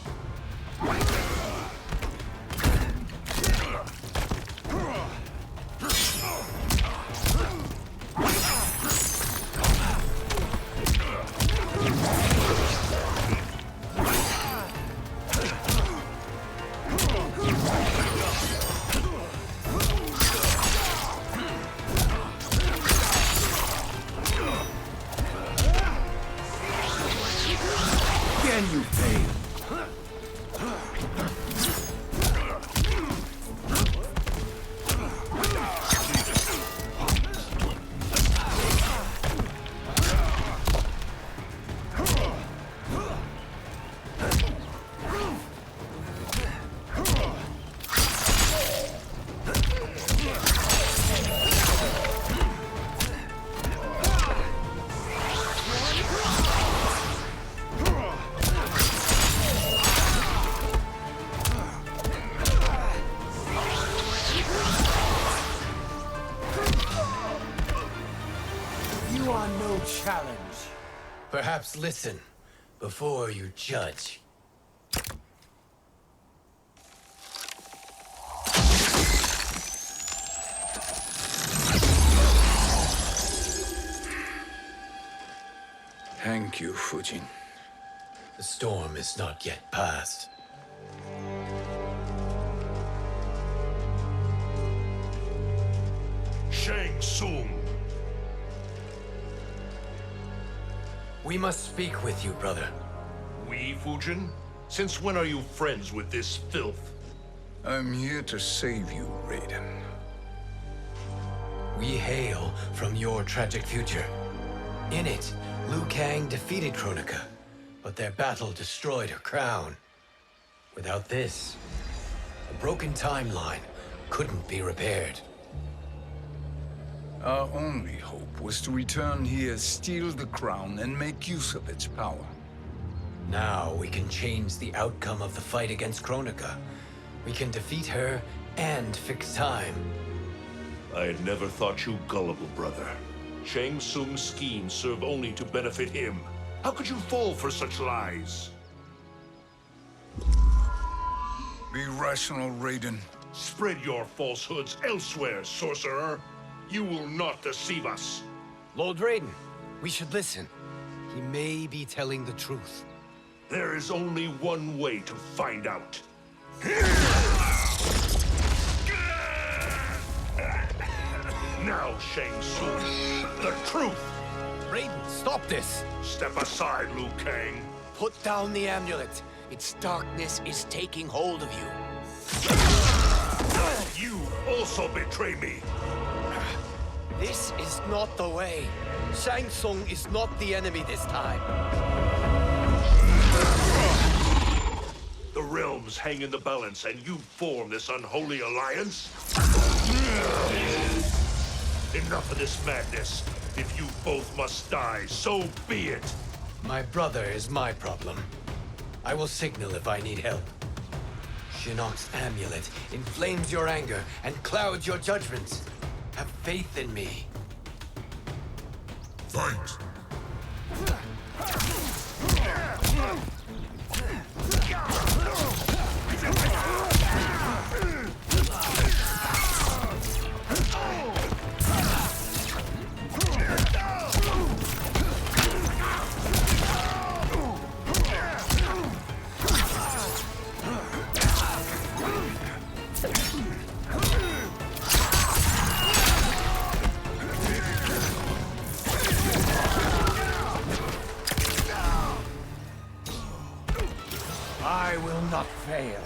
Can you pay? Challenge. Perhaps listen before you judge. Thank you, Fujin. The storm is not yet past. Shang Tsung. We must speak with you, brother. We, Fujin? Since when are you friends with this filth? I'm here to save you, Raiden. We hail from your tragic future. In it, Liu Kang defeated Kronika, but their battle destroyed her crown. Without this, a broken timeline couldn't be repaired. Our only hope was to return here, steal the crown, and make use of its power. Now we can change the outcome of the fight against Kronika. We can defeat her and fix time. I had never thought you gullible, brother. Shang Tsung's schemes serve only to benefit him. How could you fall for such lies? Be rational, Raiden. Spread your falsehoods elsewhere, sorcerer. You will not deceive us. Lord Raiden, we should listen. He may be telling the truth. There is only one way to find out. Now, Shang Tsung, the truth! Raiden, stop this! Step aside, Liu Kang. Put down the amulet. Its darkness is taking hold of you. You also betray me. This is not the way. Shang Tsung is not the enemy this time. The realms hang in the balance, and you form this unholy alliance? Enough of this madness. If you both must die, so be it. My brother is my problem. I will signal if I need help. Shinnok's amulet inflames your anger and clouds your judgments. Have faith in me. Fight! I will not fail.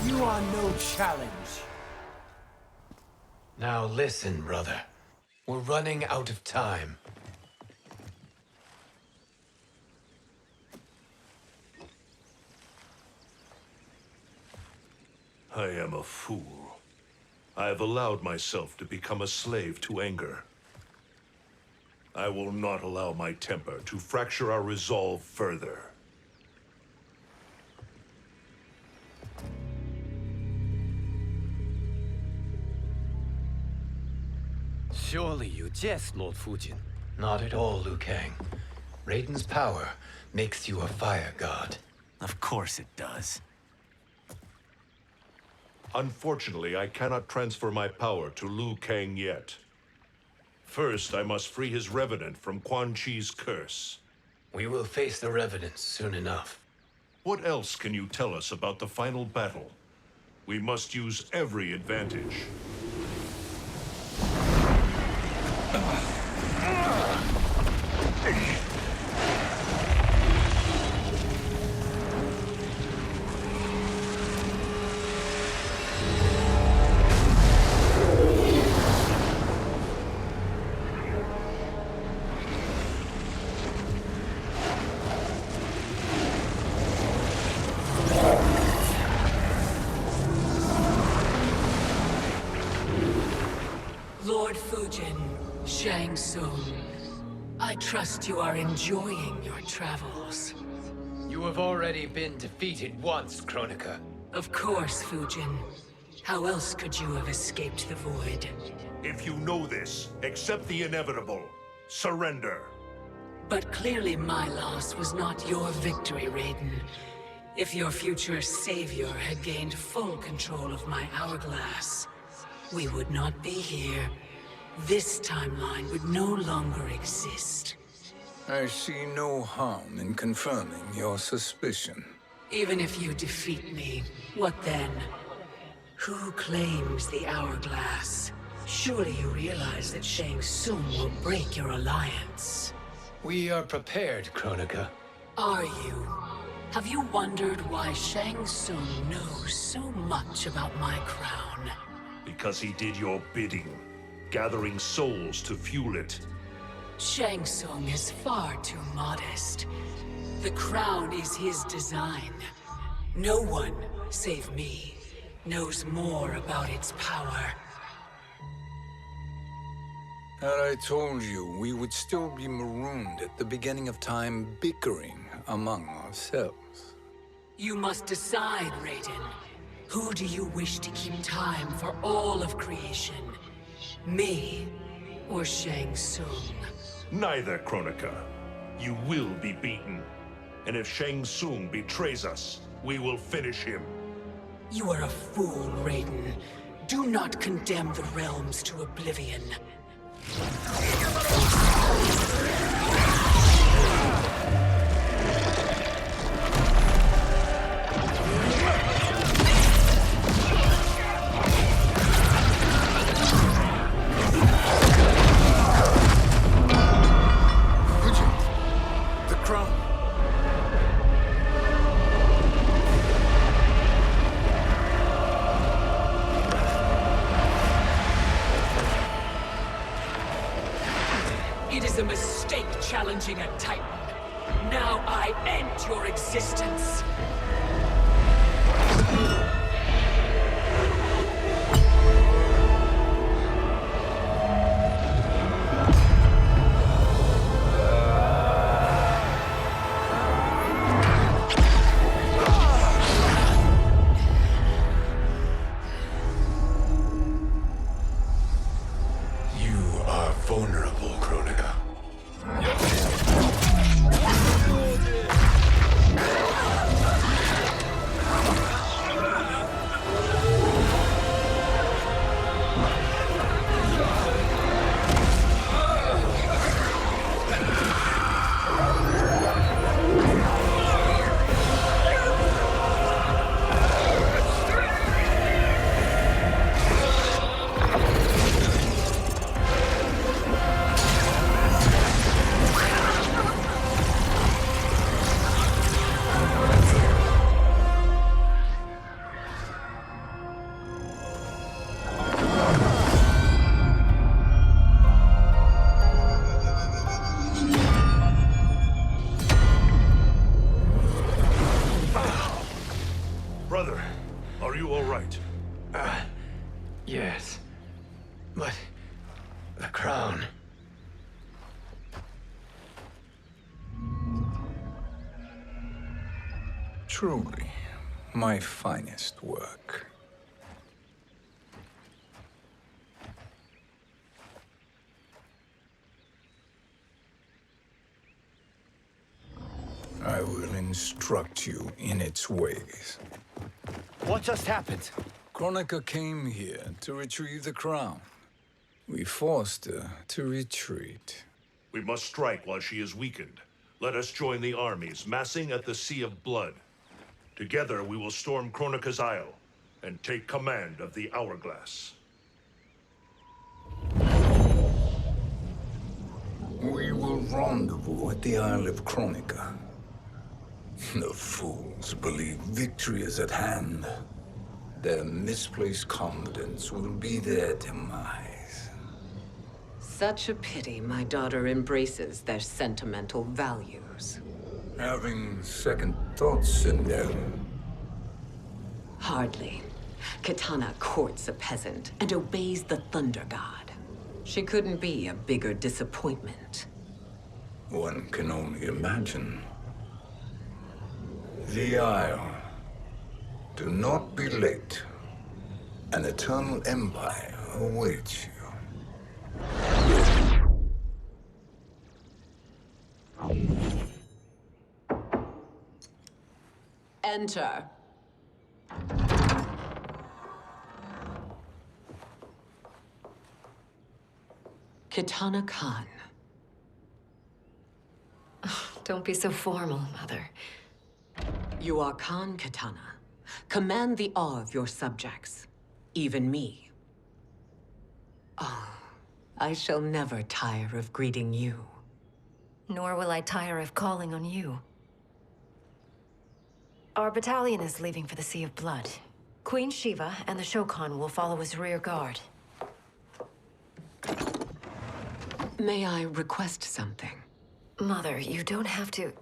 You are no challenge. Now listen, brother. We're running out of time. I am a fool. I have allowed myself to become a slave to anger. I will not allow my temper to fracture our resolve further. Surely you jest, Lord Fujin. Not at all, Liu Kang. Raiden's power makes you a fire god. Of course it does. Unfortunately, I cannot transfer my power to Liu Kang yet. First, I must free his Revenant from Quan Chi's curse. We will face the Revenants soon enough. What else can you tell us about the final battle? We must use every advantage. Lord Fujin, Shang Tsung, I trust you are enjoying your travels. You have already been defeated once, Kronika. Of course, Fujin. How else could you have escaped the void? If you know this, accept the inevitable. Surrender. But clearly my loss was not your victory, Raiden. If your future savior had gained full control of my hourglass, we would not be here. This timeline would no longer exist. I see no harm in confirming your suspicion. Even if you defeat me, what then? Who claims the hourglass? Surely you realize that Shang Tsung will break your alliance. We are prepared, Kronika. Are you? Have you wondered why Shang Tsung knows so much about my crown? Because he did your bidding, gathering souls to fuel it. Shang Tsung is far too modest. The crown is his design. No one, save me, knows more about its power. Had I told you, we would still be marooned at the beginning of time, bickering among ourselves. You must decide, Raiden. Who do you wish to keep time for all of creation? Me or Shang Tsung? Neither, Kronika. You will be beaten. And if Shang Tsung betrays us, we will finish him. You are a fool, Raiden. Do not condemn the realms to oblivion. The crown. It is a mistake challenging a Titan. Now I end your existence. You are vulnerable, Kronika. Brother, are you all right? Yes. But the crown. Truly, my finest work. I will instruct you in its ways. What just happened? Kronika came here to retrieve the crown. We forced her to retreat. We must strike while she is weakened. Let us join the armies, massing at the Sea of Blood. Together we will storm Kronika's Isle and take command of the Hourglass. We will rendezvous at the Isle of Kronika. The fools believe victory is at hand. Their misplaced confidence will be their demise. Such a pity my daughter embraces their sentimental values. Having second thoughts, Sindel. Hardly. Kitana courts a peasant and obeys the Thunder God. She couldn't be a bigger disappointment. One can only imagine. The Isle. Do not be late. An eternal empire awaits you. Enter. Kitana Khan. Don't be so formal, Mother. You are Khan Kitana. Command the awe of your subjects, even me. Oh, I shall never tire of greeting you. Nor will I tire of calling on you. Our battalion is leaving for the Sea of Blood. Queen Shiva and the Shokan will follow as rear guard. May I request something? Mother, you don't have to...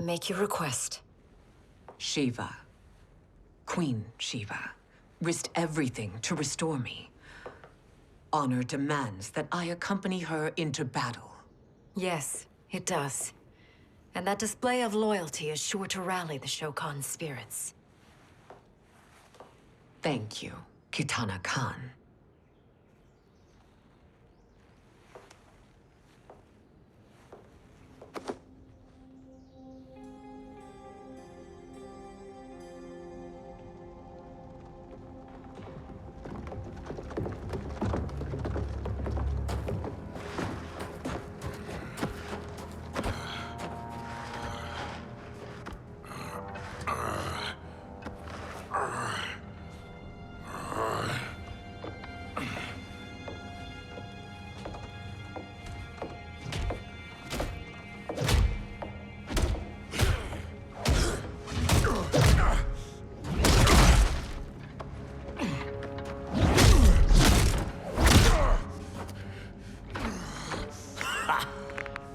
make your request. Shiva. Queen Shiva risked everything to restore me. Honor demands that I accompany her into battle. Yes, it does. And that display of loyalty is sure to rally the Shokan's spirits. Thank you, Kitana Khan.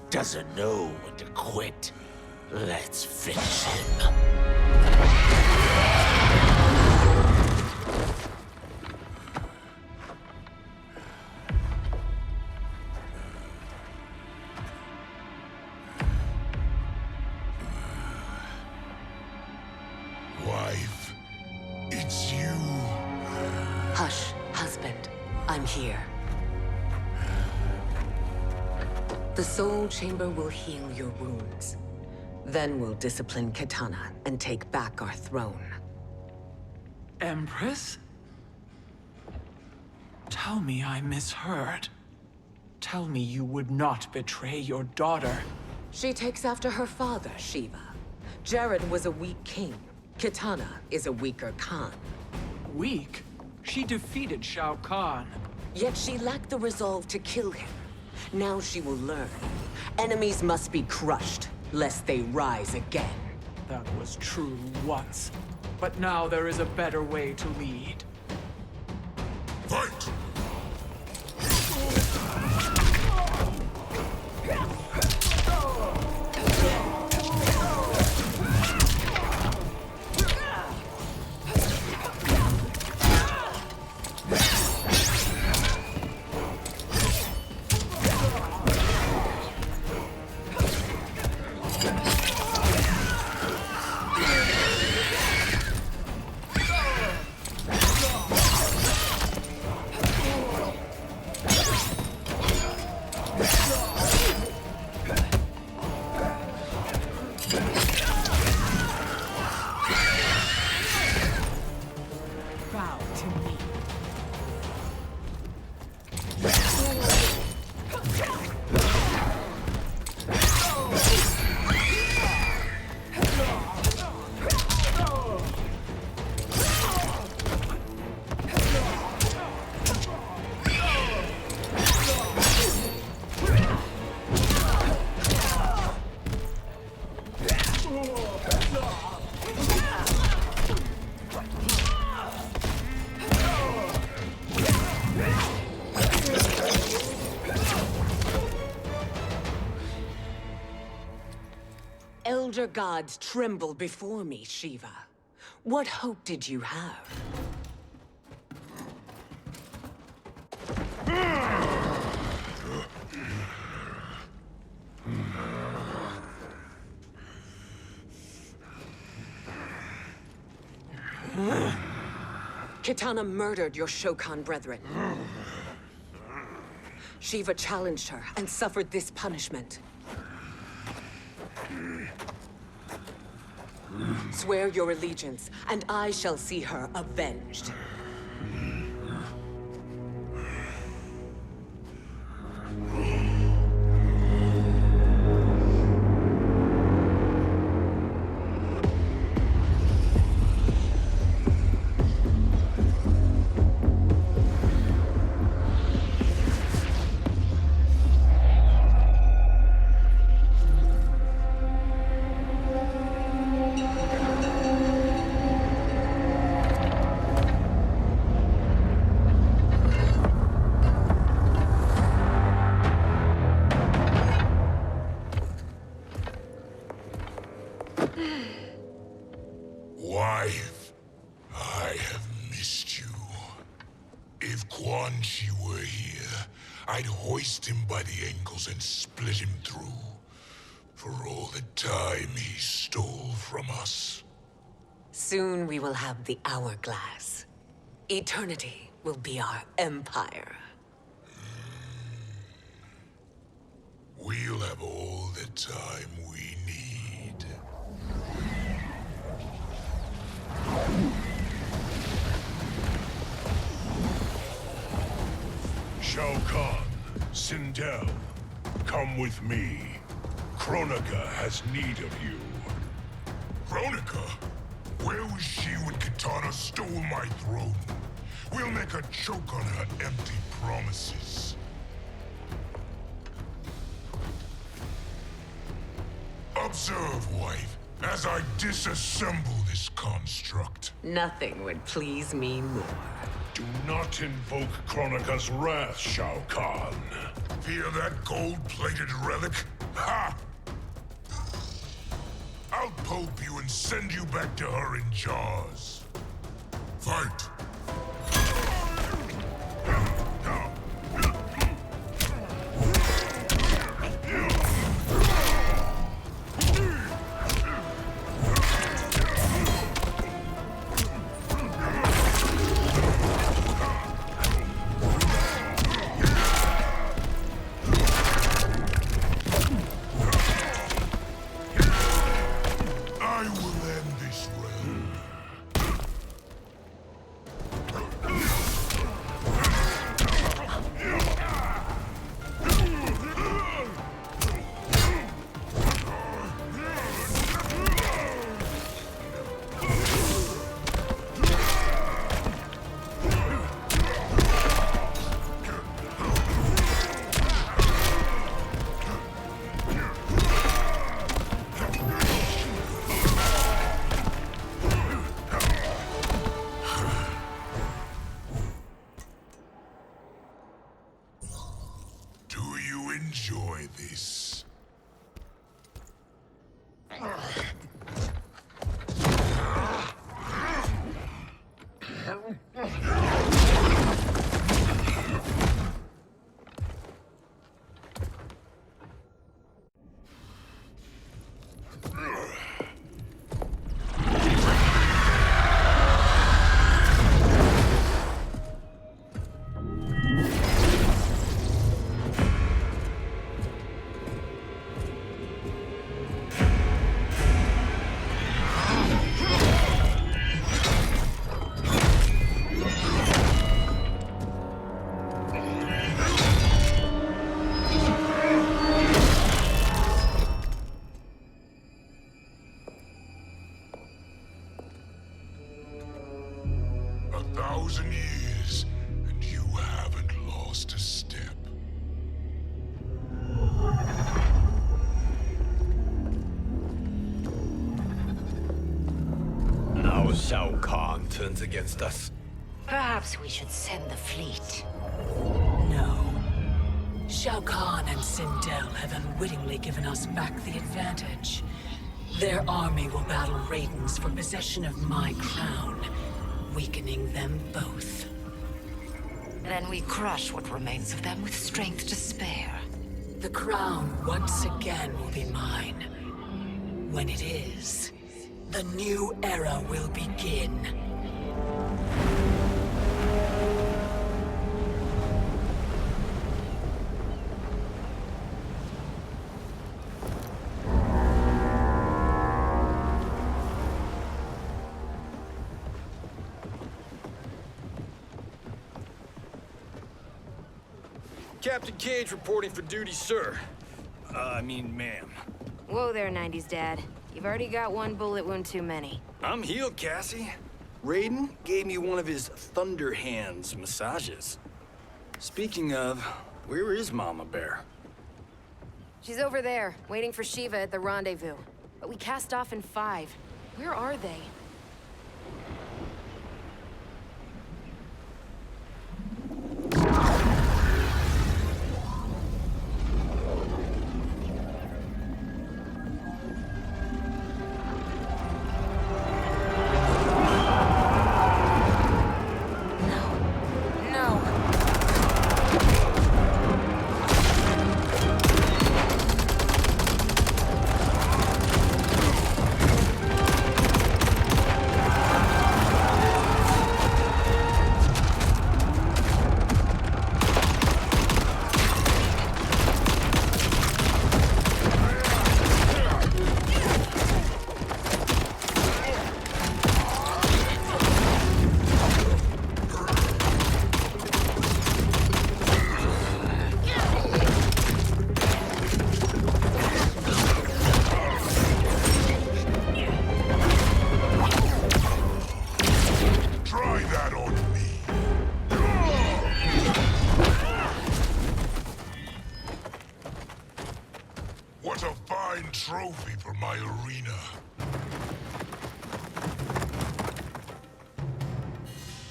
Doesn't know when to quit. Let's finish him. Wife, it's you. Hush, husband. I'm here. The Soul Chamber will heal your wounds. Then we'll discipline Kitana and take back our throne. Empress? Tell me I misheard. Tell me you would not betray your daughter. She takes after her father, Shiva. Jared was a weak king. Kitana is a weaker Khan. Weak? She defeated Shao Kahn. Yet she lacked the resolve to kill him. Now she will learn. Enemies must be crushed, lest they rise again. That was true once. But now there is a better way to lead. Fight! Elder gods tremble before me, Shiva. What hope did you have? Kitana murdered your Shokan brethren. Shiva challenged her and suffered this punishment. Swear your allegiance, and I shall see her avenged. Wife, I have missed you. If Quan Chi were here, I'd hoist him by the ankles and split him through. For all the time he stole from us. Soon we will have the hourglass. Eternity will be our empire. We'll have all the time we need. Shao Kahn, Sindel, come with me. Kronika has need of you. Kronika? Where was she when Kitana stole my throne? We'll make her choke on her empty promises. Observe, wife, as I disassemble this construct. Nothing would please me more. Do not invoke Kronika's wrath, Shao Kahn. Fear that gold-plated relic? Ha! I'll pulp you and send you back to her in jars. Fight! I will end this realm. Do you enjoy this? A 1,000 years, and you haven't lost a step. Now Shao Kahn turns against us. Perhaps we should send the fleet. No. Shao Kahn and Sindel have unwittingly given us back the advantage. Their army will battle Raidens for possession of my crown, weakening them both. Then we crush what remains of them with strength to spare. The crown once again will be mine. When it is, the new era will begin. Captain Cage reporting for duty, sir. I mean, ma'am. Whoa there, 90s dad. You've already got one bullet wound too many. I'm healed, Cassie. Raiden gave me one of his Thunder Hands massages. Speaking of, where is Mama Bear? She's over there, waiting for Shiva at the rendezvous. But we cast off in 5. Where are they?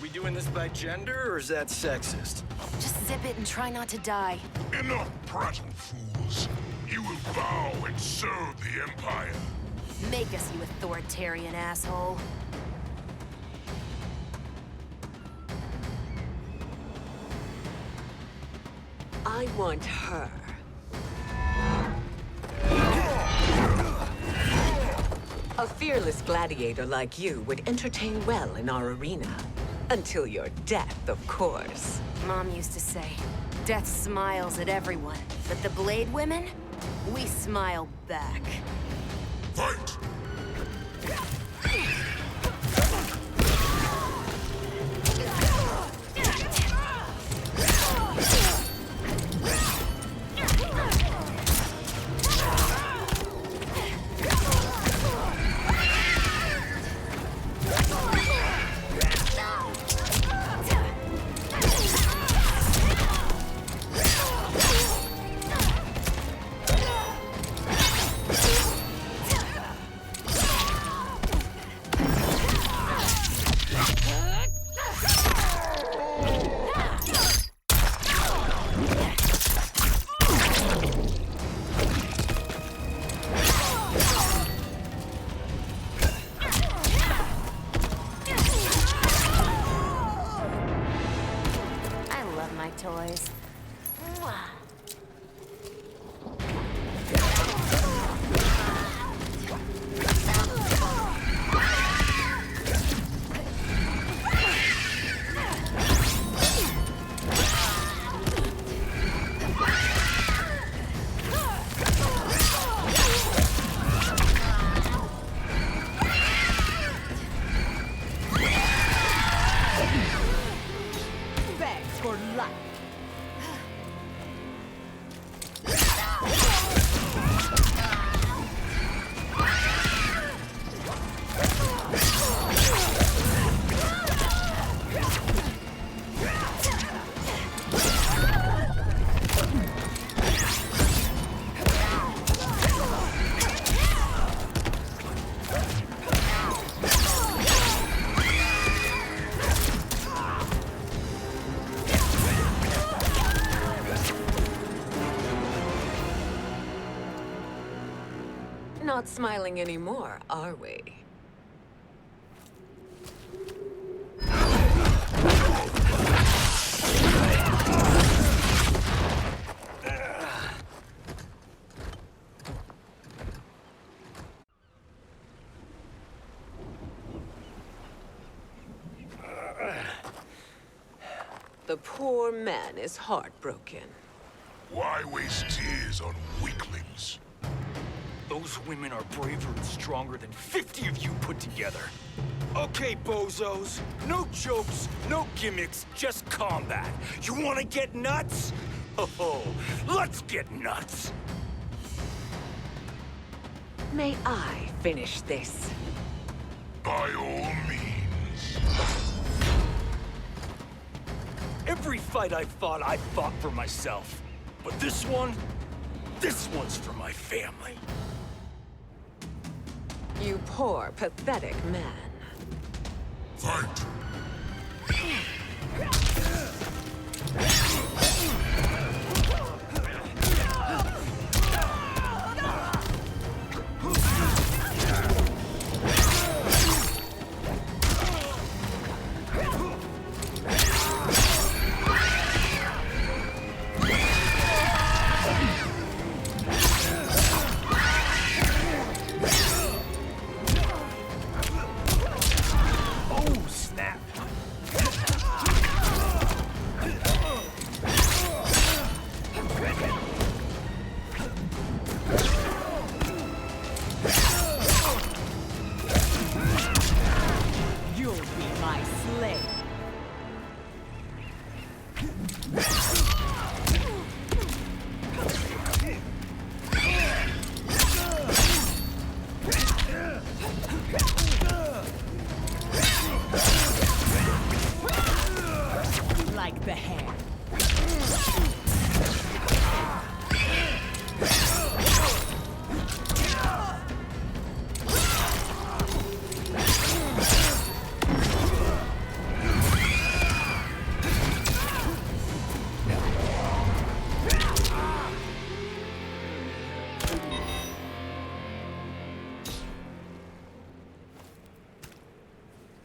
We doing this by gender, or is that sexist? Just zip it and try not to die. Enough prattle, fools. You will bow and serve the Empire. Make us, you authoritarian asshole. I want her. A fearless gladiator like you would entertain well in our arena. Until your death, of course. Mom used to say, death smiles at everyone, but the Blade women, we smile back. Fight! Toys. Mwah. Beg for life. Not smiling anymore, are we? The poor man is heartbroken. Why waste tears on weaklings? Those women are braver and stronger than 50 of you put together. Okay, bozos. No jokes, no gimmicks, just combat. You wanna get nuts? Oh, let's get nuts! May I finish this? By all means. Every fight I fought for myself. But this one's for my family. You poor, pathetic man. Fight!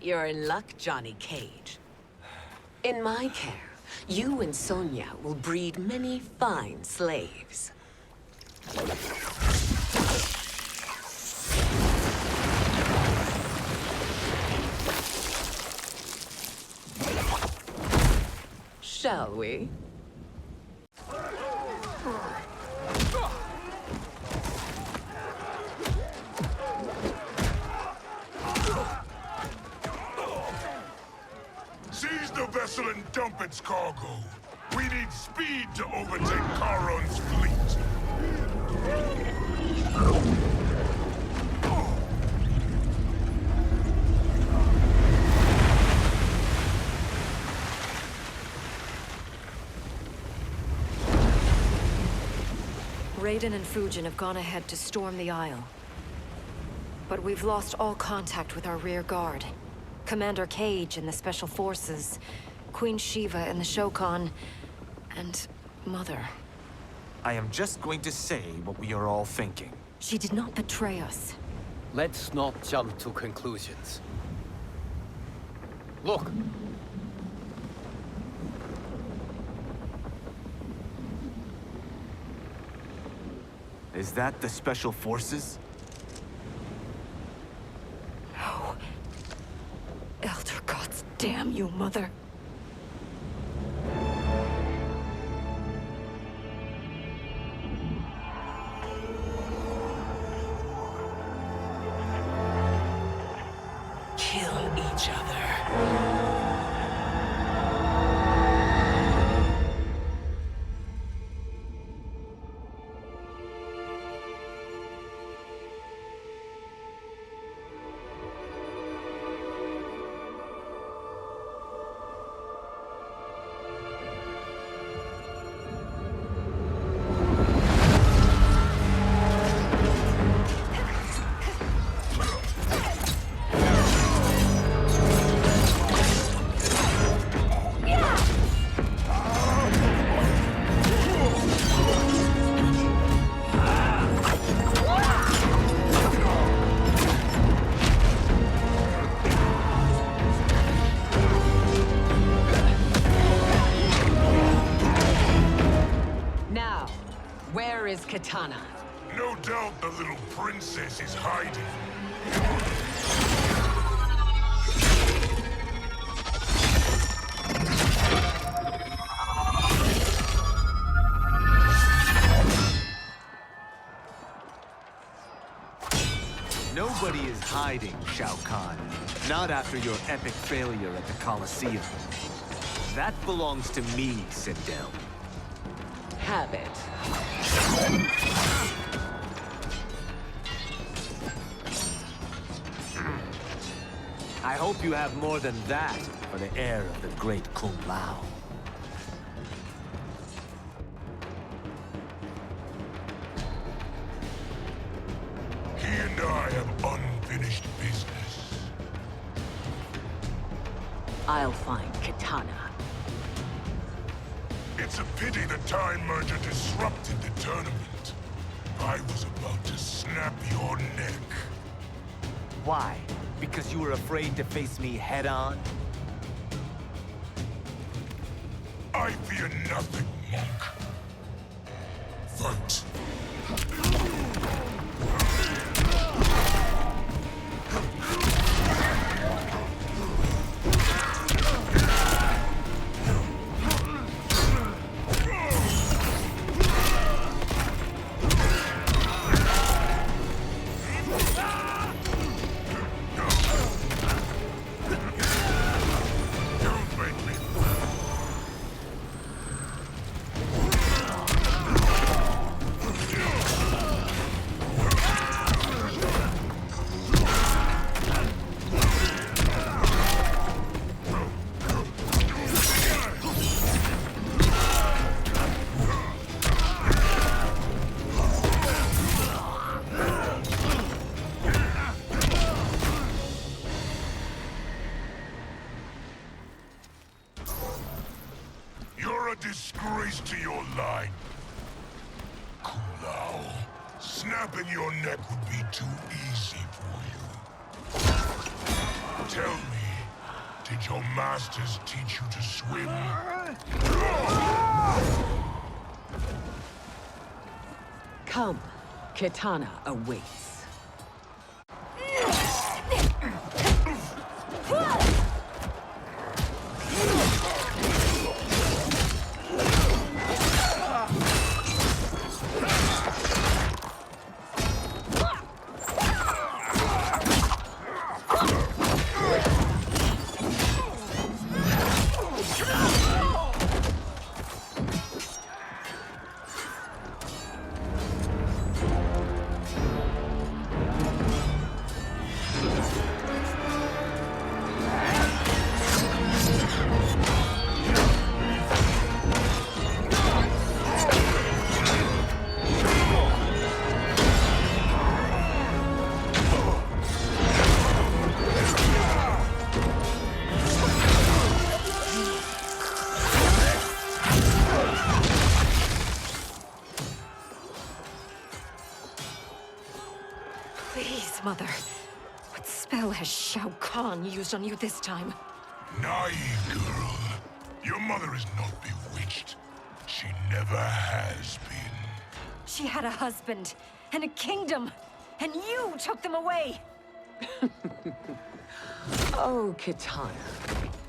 You're in luck, Johnny Cage. In my care, you and Sonia will breed many fine slaves. Shall we? Seize the vessel and dump its cargo. We need speed to overtake Charon's fleet. Raiden and Fujin have gone ahead to storm the Isle. But we've lost all contact with our rear guard. Commander Cage and the Special Forces, Queen Shiva and the Shokan, and Mother. I am just going to say what we are all thinking. She did not betray us. Let's not jump to conclusions. Look! Is that the Special Forces? No. Elder gods damn you, Mother. Kill each other. Where is Katana? No doubt the little princess is hiding. Nobody is hiding, Shao Kahn. Not after your epic failure at the Colosseum. That belongs to me, Sindel. Have it. I hope you have more than that for the heir of the great Kung Lao. He and I have unfinished business. I'll find Katana. It's a pity the Time Merger disrupted the tournament. I was about to snap your neck. Why? Because you were afraid to face me head-on? I fear nothing, monk. Fight. Disgrace to your line. Kung Lao, snapping your neck would be too easy for you. Tell me, Did your masters teach you to swim? Come, Kitana awaits. Please, Mother. What spell has Shao Kahn used on you this time? Naive girl. Your mother is not bewitched. She never has been. She had a husband and a kingdom, and you took them away! Oh, Kitana.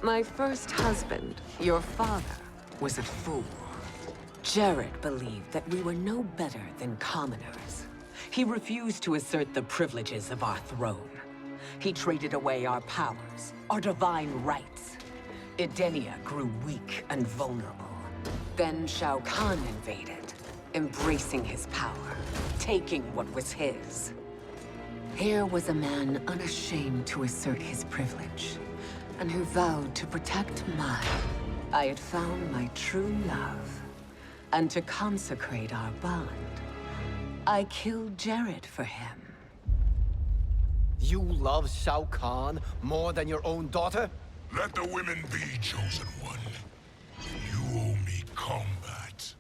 My first husband, your father, was a fool. Jared believed that we were no better than commoners. He refused to assert the privileges of our throne. He traded away our powers, our divine rights. Edenia grew weak and vulnerable. Then Shao Kahn invaded, embracing his power, taking what was his. Here was a man unashamed to assert his privilege, and who vowed to protect mine. I had found my true love, and to consecrate our bond, I killed Jared for him. You love Shao Kahn more than your own daughter? Let the women be, chosen one. You owe me combat.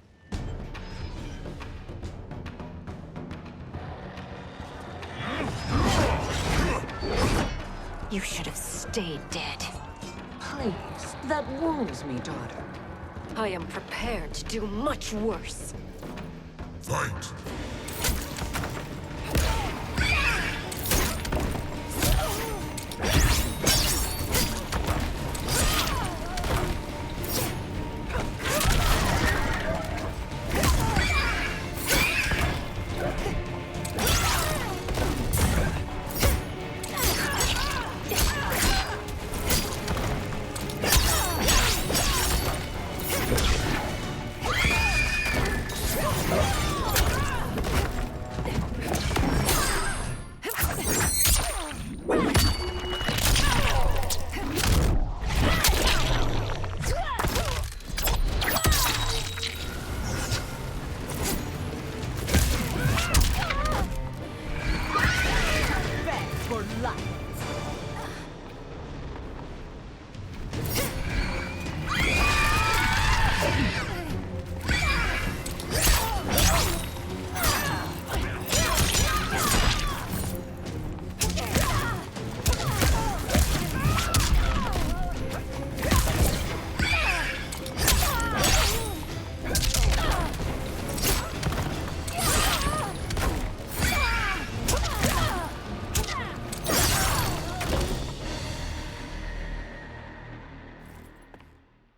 You should have stayed dead. Please, that wounds me, daughter. I am prepared to do much worse. Fight!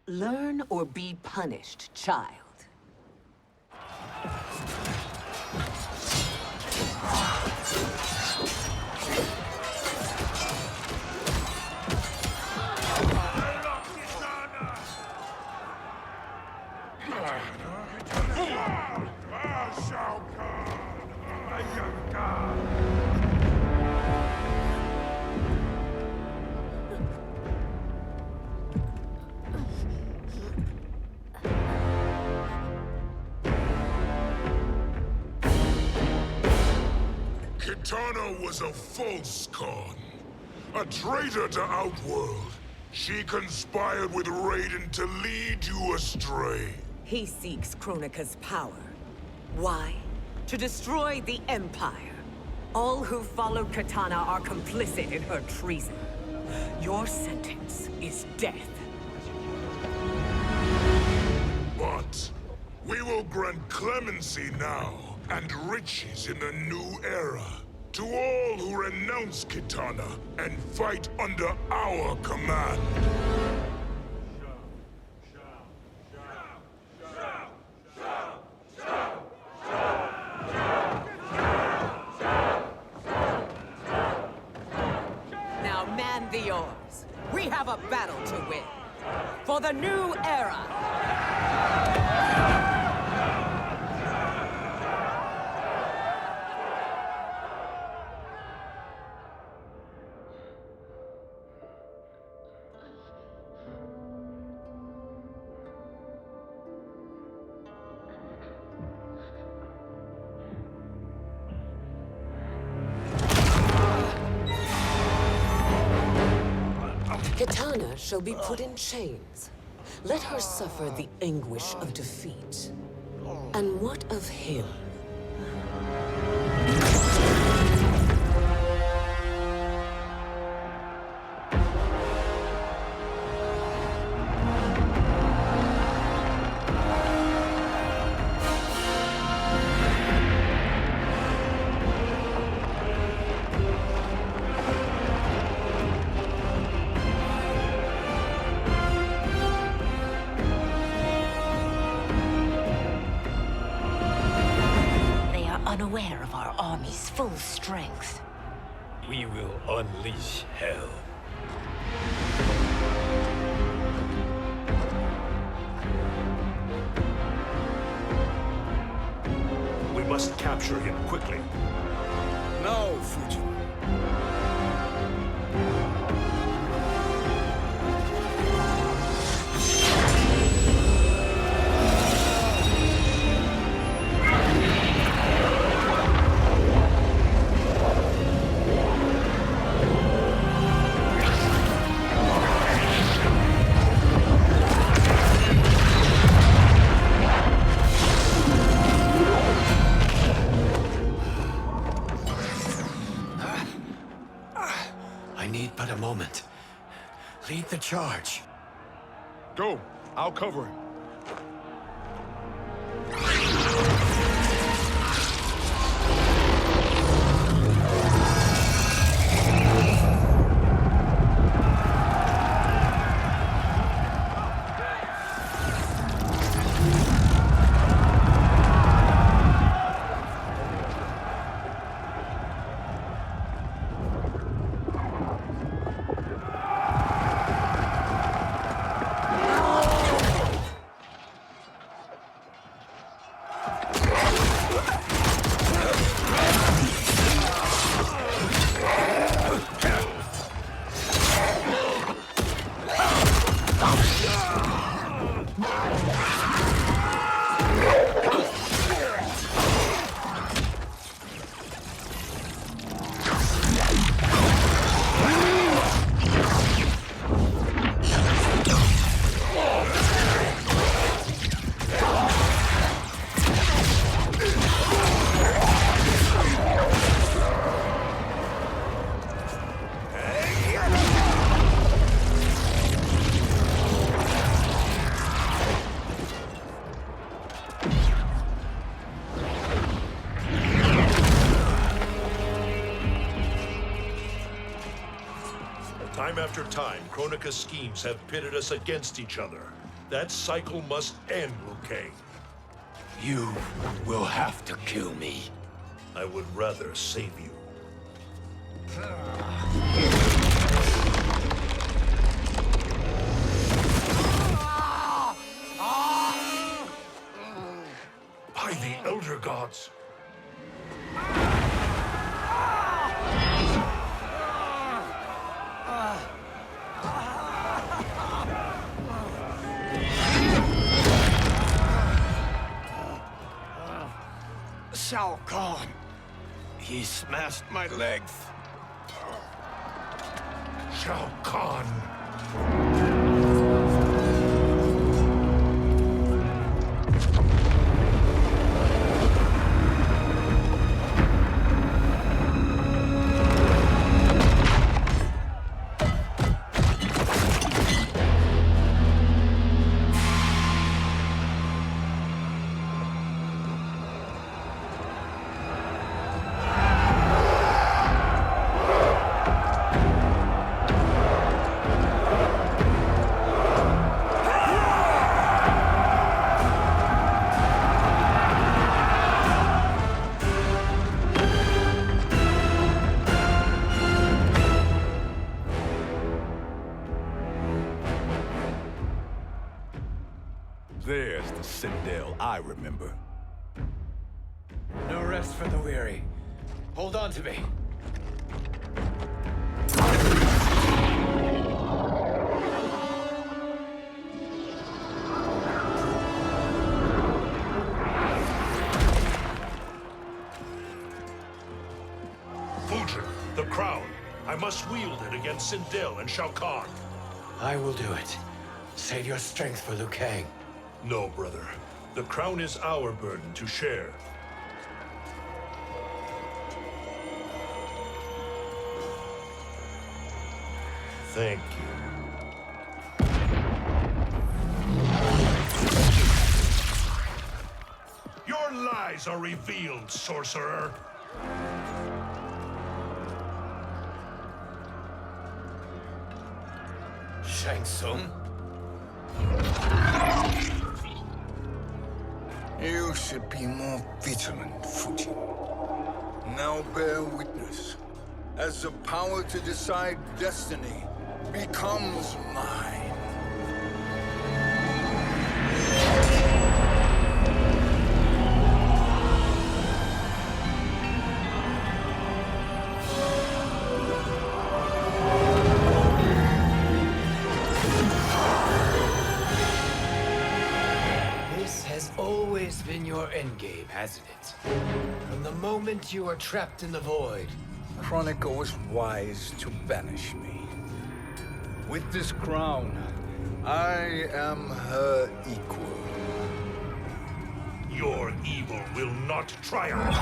Learn or be punished, child. Kitana was a false Khan, a traitor to Outworld. She conspired with Raiden to lead you astray. He seeks Kronika's power. Why? To destroy the Empire. All who follow Kitana are complicit in her treason. Your sentence is death. But we will grant clemency now and riches in the new era to all who renounce Kitana and fight under our command. Now man the oars. We have a battle to win. For the new era. Kitana shall be put in chains. Let her suffer the anguish of defeat. And what of him? Unaware of our army's full strength. We will unleash hell. We must capture him quickly. Now, Fujin. I need but a moment. Lead the charge. Go. I'll cover him. Time after time, Kronika's schemes have pitted us against each other. That cycle must end, Liu Kang. You will have to kill me. I would rather save you. By the Elder Gods! Shao Kahn. He smashed my legs. Shao Kahn. There's the Sindel I remember. No rest for the weary. Hold on to me. Fujin, the crown. I must wield it against Sindel and Shao Kahn. I will do it. Save your strength for Liu Kang. No, brother. The crown is our burden to share. Thank you. Your lies are revealed, sorcerer. Shang Tsung? You should be more vigilant, Fujin. Now bear witness, as the power to decide destiny becomes mine. This has always been your endgame, hasn't it? From the moment you were trapped in the void. Kronika was wise to banish me. With this crown, I am her equal. Your evil will not triumph.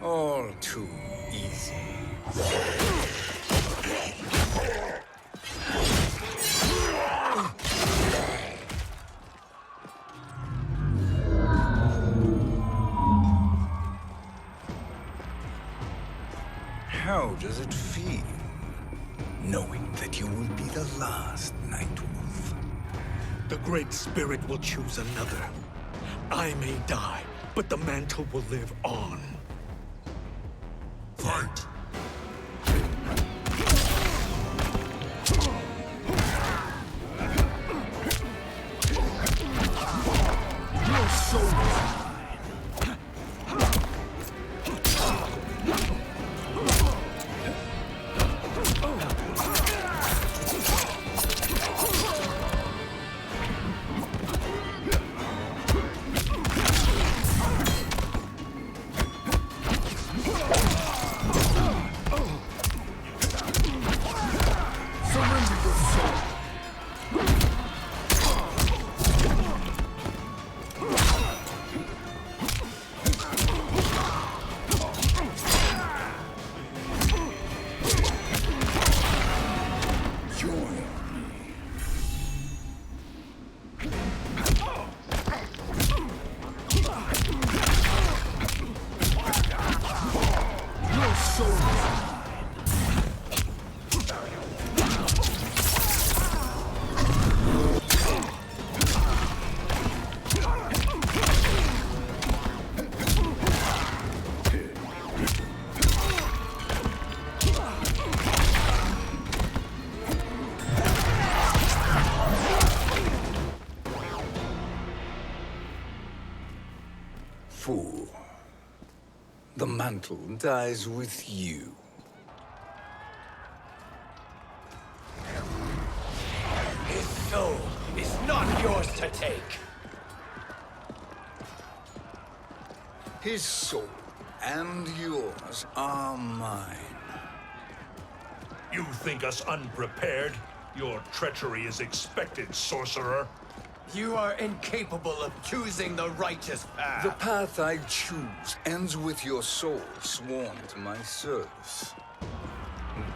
All too easy. How does it feel, knowing that you will be the last Nightwolf? The Great Spirit will choose another. I may die, but the mantle will live on. Fight! Your soul Fool. The mantle dies with you. His soul is not yours to take. His soul and yours are mine. You think us unprepared? Your treachery is expected, sorcerer. You are incapable of choosing the righteous path. The path I choose ends with your soul sworn to my service.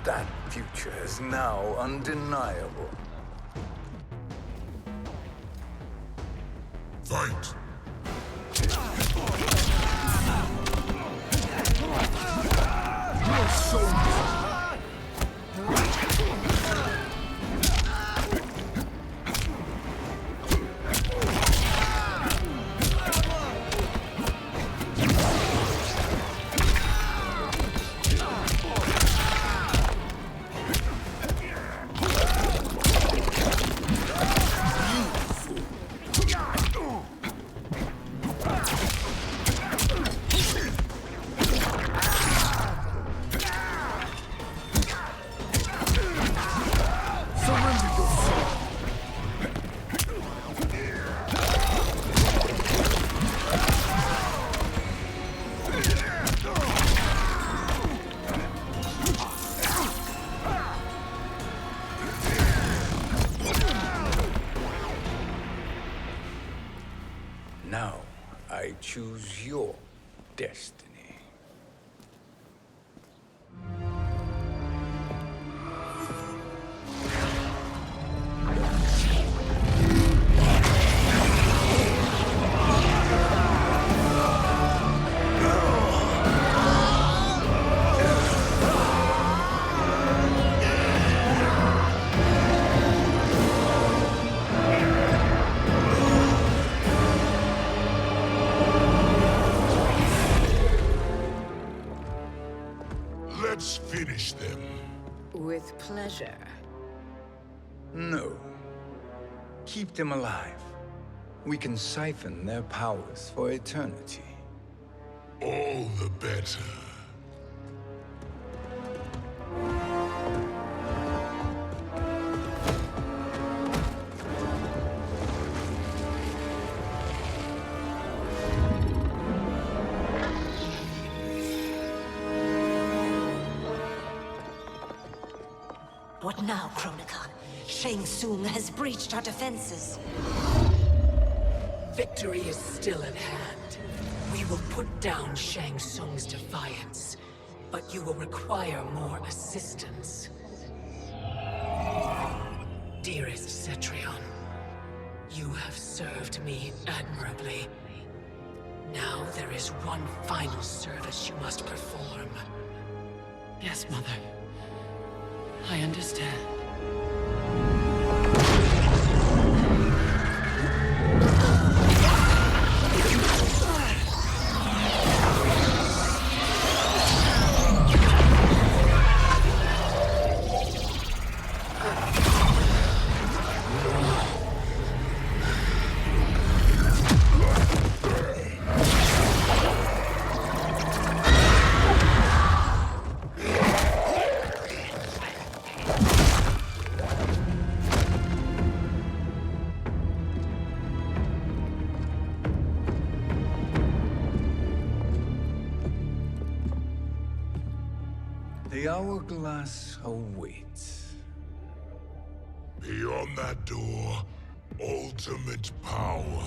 That future is now undeniable. Fight! Your soul choose your destiny. Let's finish them. With pleasure. No. Keep them alive. We can siphon their powers for eternity. All the better. What now, Kronika? Shang Tsung has breached our defenses. Victory is still at hand. We will put down Shang Tsung's defiance, but you will require more assistance. Dearest Cetrion, you have served me admirably. Now there is one final service you must perform. Yes, Mother. I understand. The hourglass awaits. Beyond that door, ultimate power.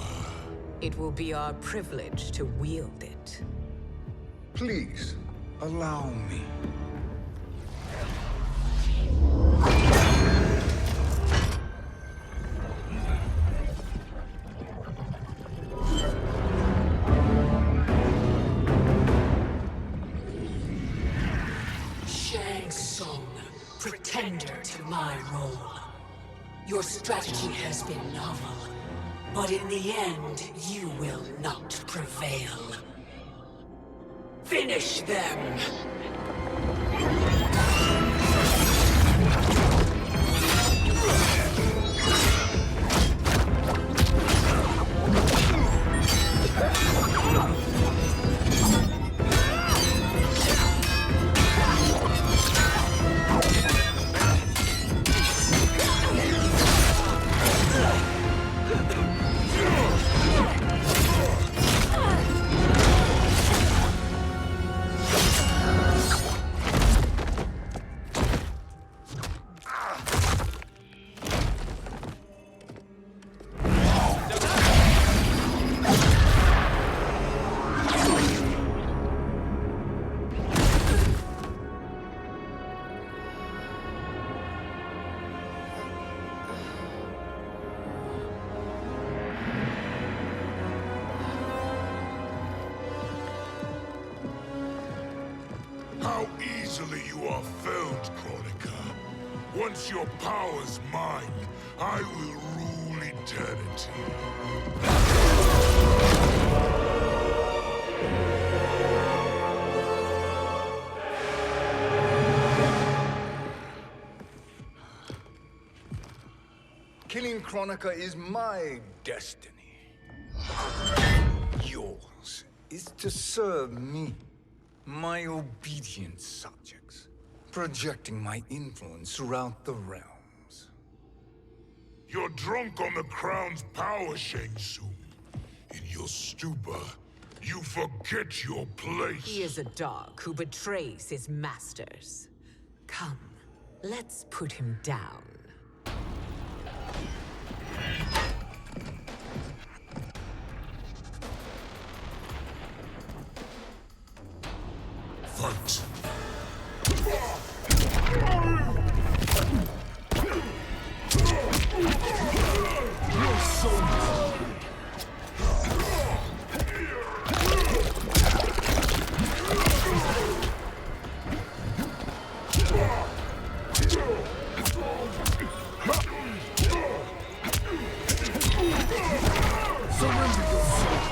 It will be our privilege to wield it. Please, allow me. Shang Tsung, pretender to my role. Your strategy has been novel, but in the end, you will not prevail. Finish them! How easily you are felled, Kronika. Once your power's mine, I will rule eternity. Killing Kronika is my destiny. Yours is to serve me, my obedient subjects, projecting my influence throughout the realms. You're drunk on the crown's power, Shang Tsung. In your stupor, you forget your place. He is a dog who betrays his masters. Come, let's put him down. fight. You're so surrender yourself.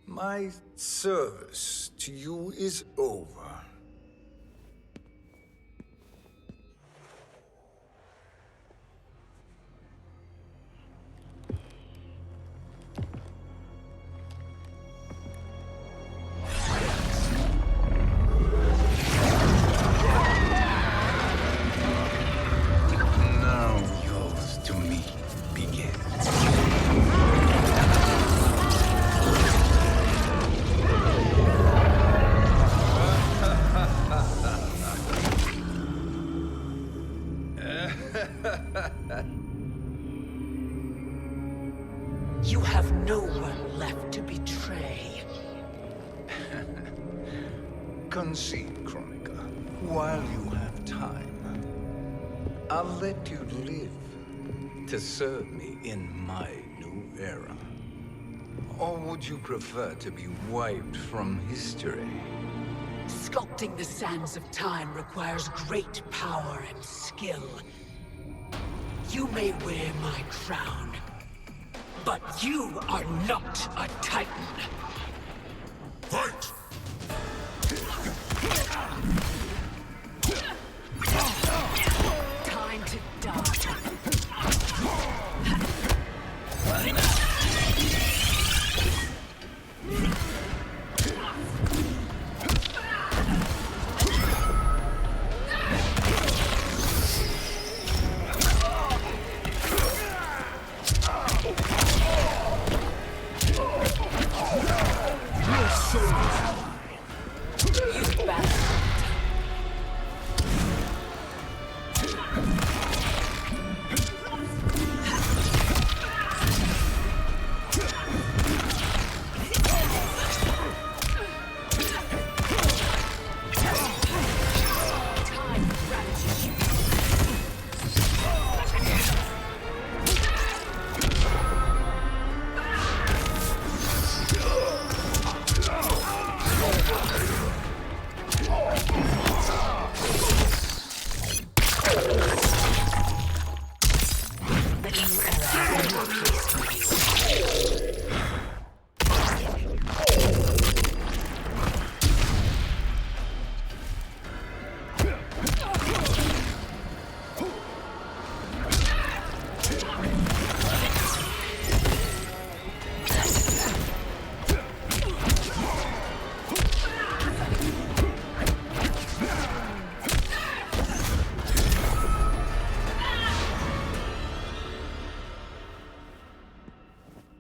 My service to you is over. Now yours to me begins. You have no one left to betray. Concede, Chronica, while you have time. I'll let you live to serve me in my new era. Or would you prefer to be wiped from history? Sculpting the sands of time requires great power and skill. You may wear my crown, but you are not a Titan. Fight! Time to die.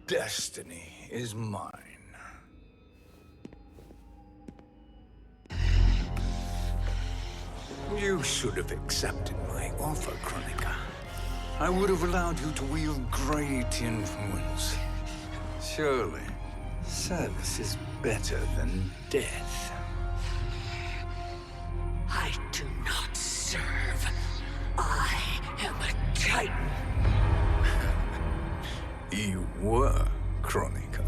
Destiny is mine. You should have accepted my offer, Chronica. I would have allowed you to wield great influence. Surely, service is better than death. I do not serve. I am a Titan. You were, Chronica.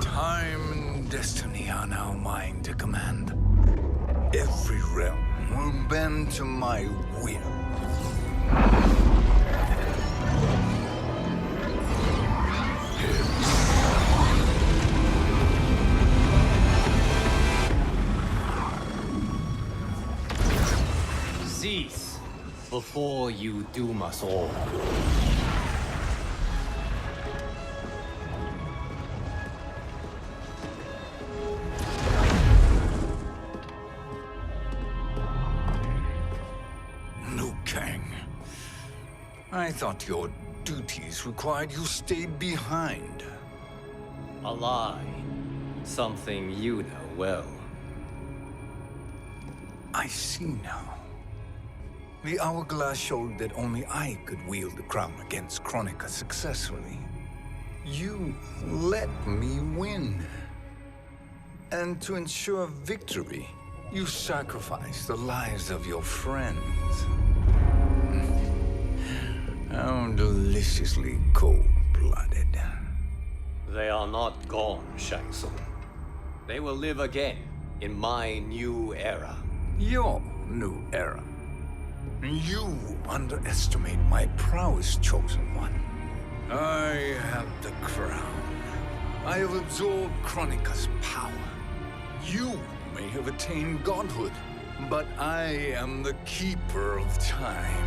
Time and destiny are now mine to command. Every realm will bend to my I will. Cease before you doom us all. Liu Kang, I thought your duties required you stayed behind. A lie. Something you know well. I see now. The hourglass showed that only I could wield the crown against Kronika successfully. You let me win. And to ensure victory, you sacrificed the lives of your friends. How deliciously cold-blooded. They are not gone, Shang Tsung. They will live again in my new era. Your new era. You underestimate my prowess, Chosen One. I have the crown. I have absorbed Kronika's power. You may have attained godhood, but I am the keeper of time.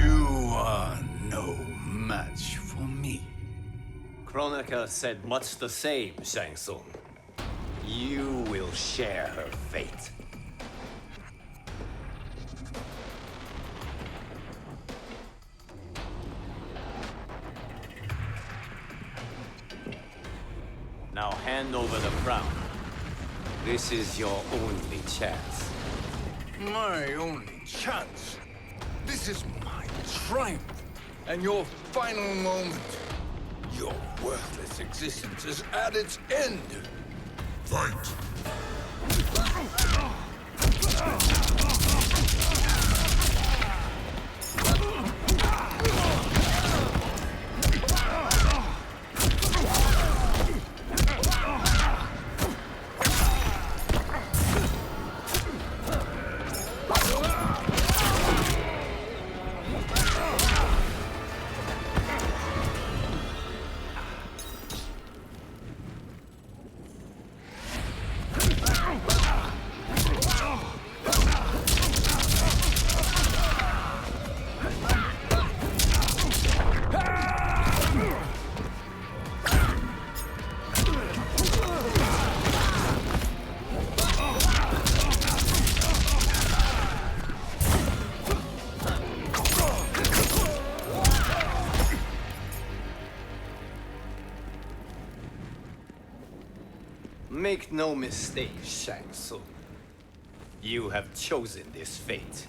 You are no match for me. Kronika said much the same, Shang Tsung. You will share her fate. Now hand over the crown. This is your only chance. My only chance? This is my triumph, and your final moment. Your worthless existence is at its end. Fight! Make no mistake, Shang Tsung. You have chosen this fate.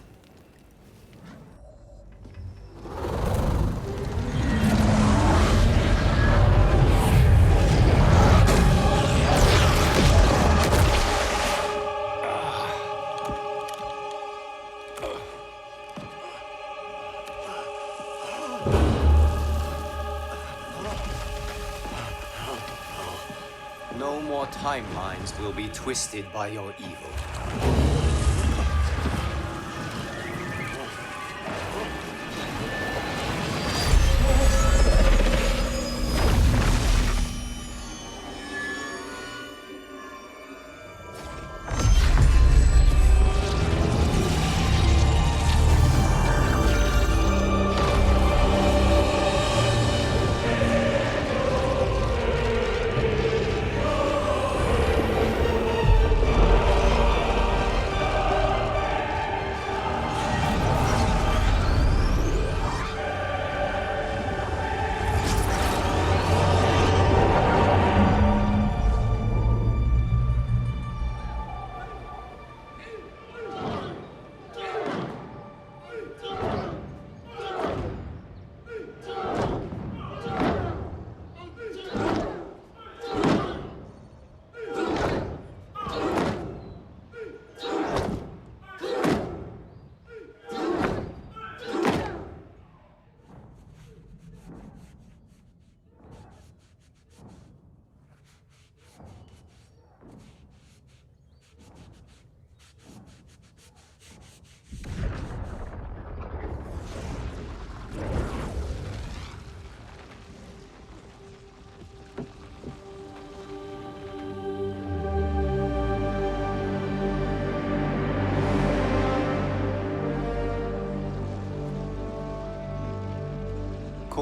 No more timelines will be twisted by your evil.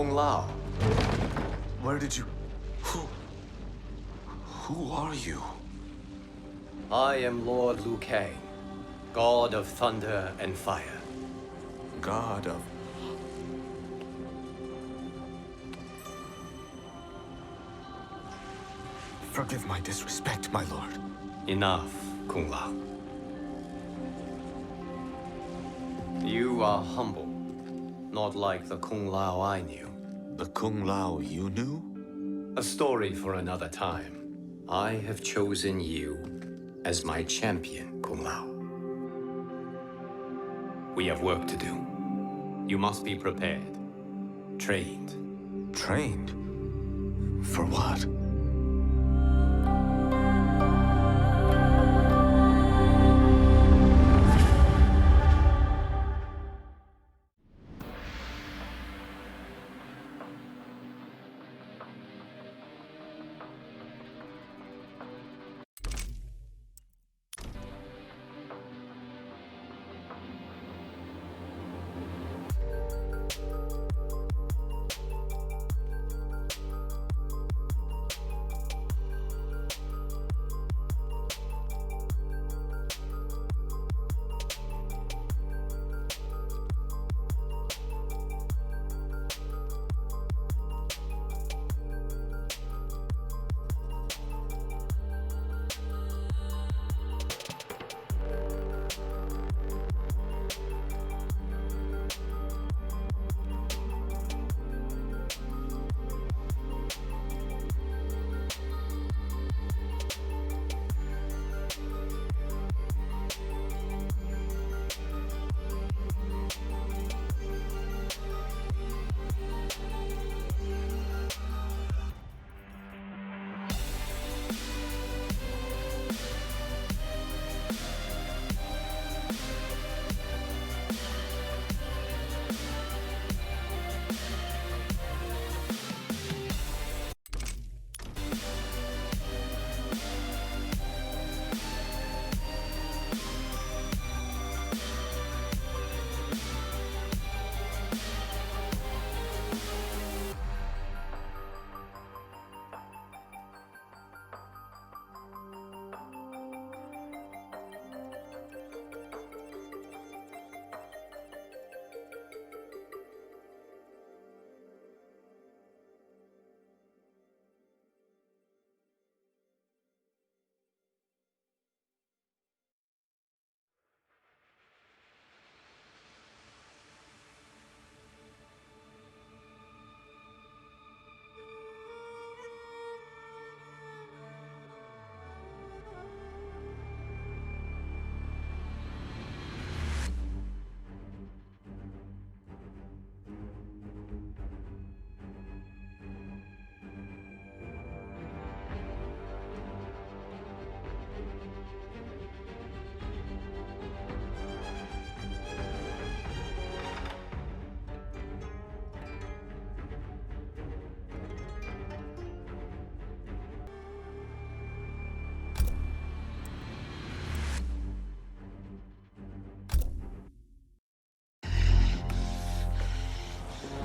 Kung Lao. Where did you... Who are you? I am Lord Liu Kang, God of Thunder and Fire. God of... Forgive my disrespect, my lord. Enough, Kung Lao. You are humble, not like the Kung Lao I knew. The Kung Lao you knew? A story for another time. I have chosen you as my champion, Kung Lao. We have work to do. You must be prepared. Trained. Trained? For what?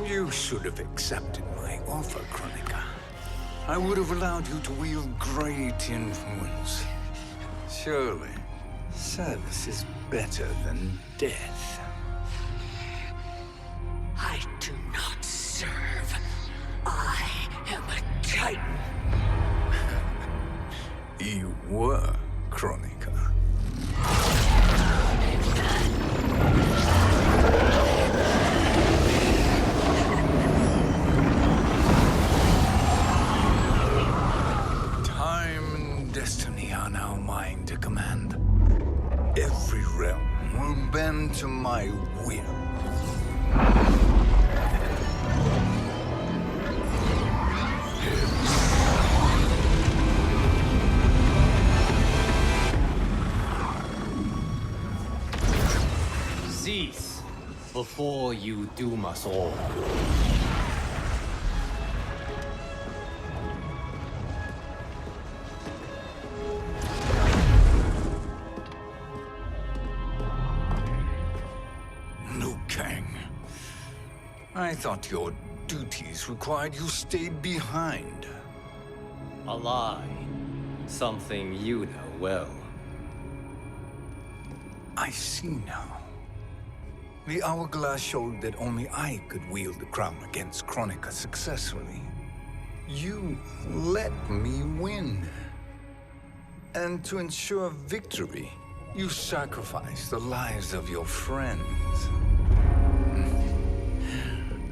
You should have accepted my offer, Kronika. I would have allowed you to wield great influence. Surely, service is better than death. I do not serve. I am a Titan. You were, Kronika. Time and destiny are now mine to command. Every realm will bend to my will. Cease before you doom us all. Liu Kang. I thought your duties required you stayed behind. A lie. Something you know well. I see now. The hourglass showed that only I could wield the crown against Kronika successfully. You let me win. And to ensure victory, you sacrificed the lives of your friends.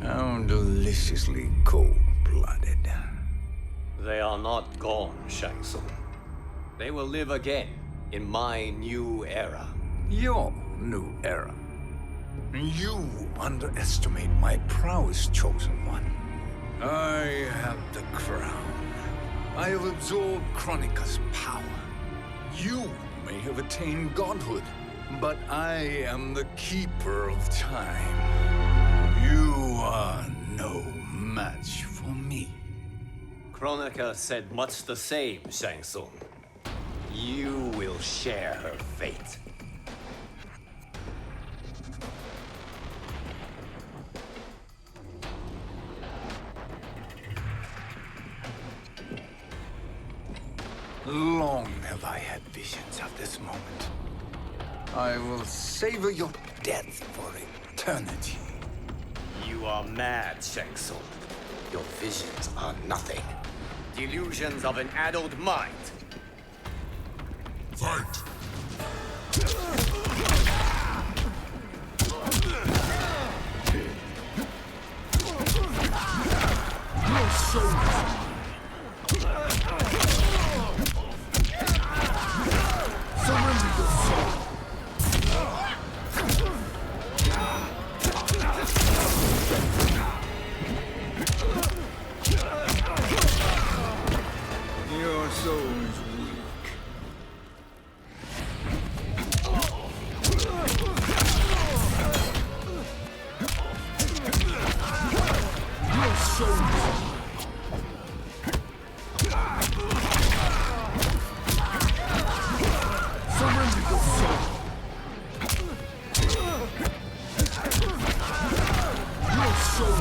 How deliciously cold-blooded. They are not gone, Shang Tsung. They will live again in my new era. Your new era. You underestimate my prowess, Chosen One. I have the crown. I have absorbed Kronika's power. You may have attained godhood, but I am the keeper of time. You are no match for me. Kronika said much the same, Shang Tsung. You will share her fate. Long have I had visions of this moment. I will savor your death for eternity. You are mad, Shang Tsung. Your visions are nothing. Delusions of an addled mind. Fight! Your soul! Surrender your soul! Your soul is weak. Your soul! Surrender your soul! Your soul!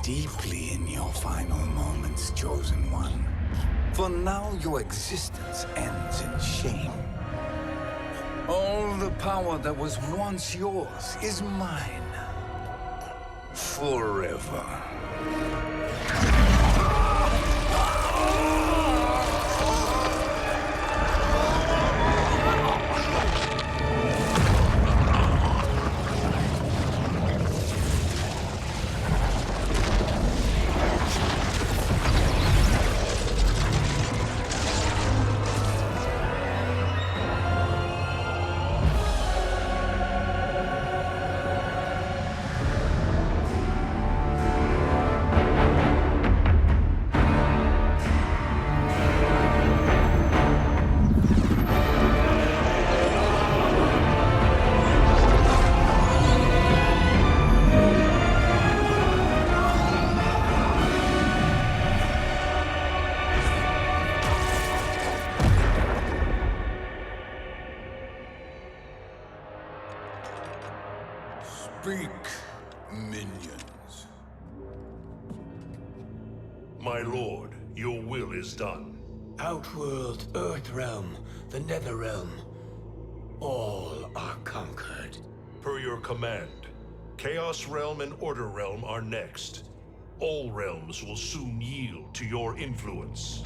Deeply in your final moments, Chosen One. For now, your existence ends in shame. All the power that was once yours is mine. Forever. Speak, minions. My lord, your will is done. Outworld, Earthrealm, the Netherrealm. All are conquered. Per your command, Chaos Realm and Order Realm are next. All realms will soon yield to your influence.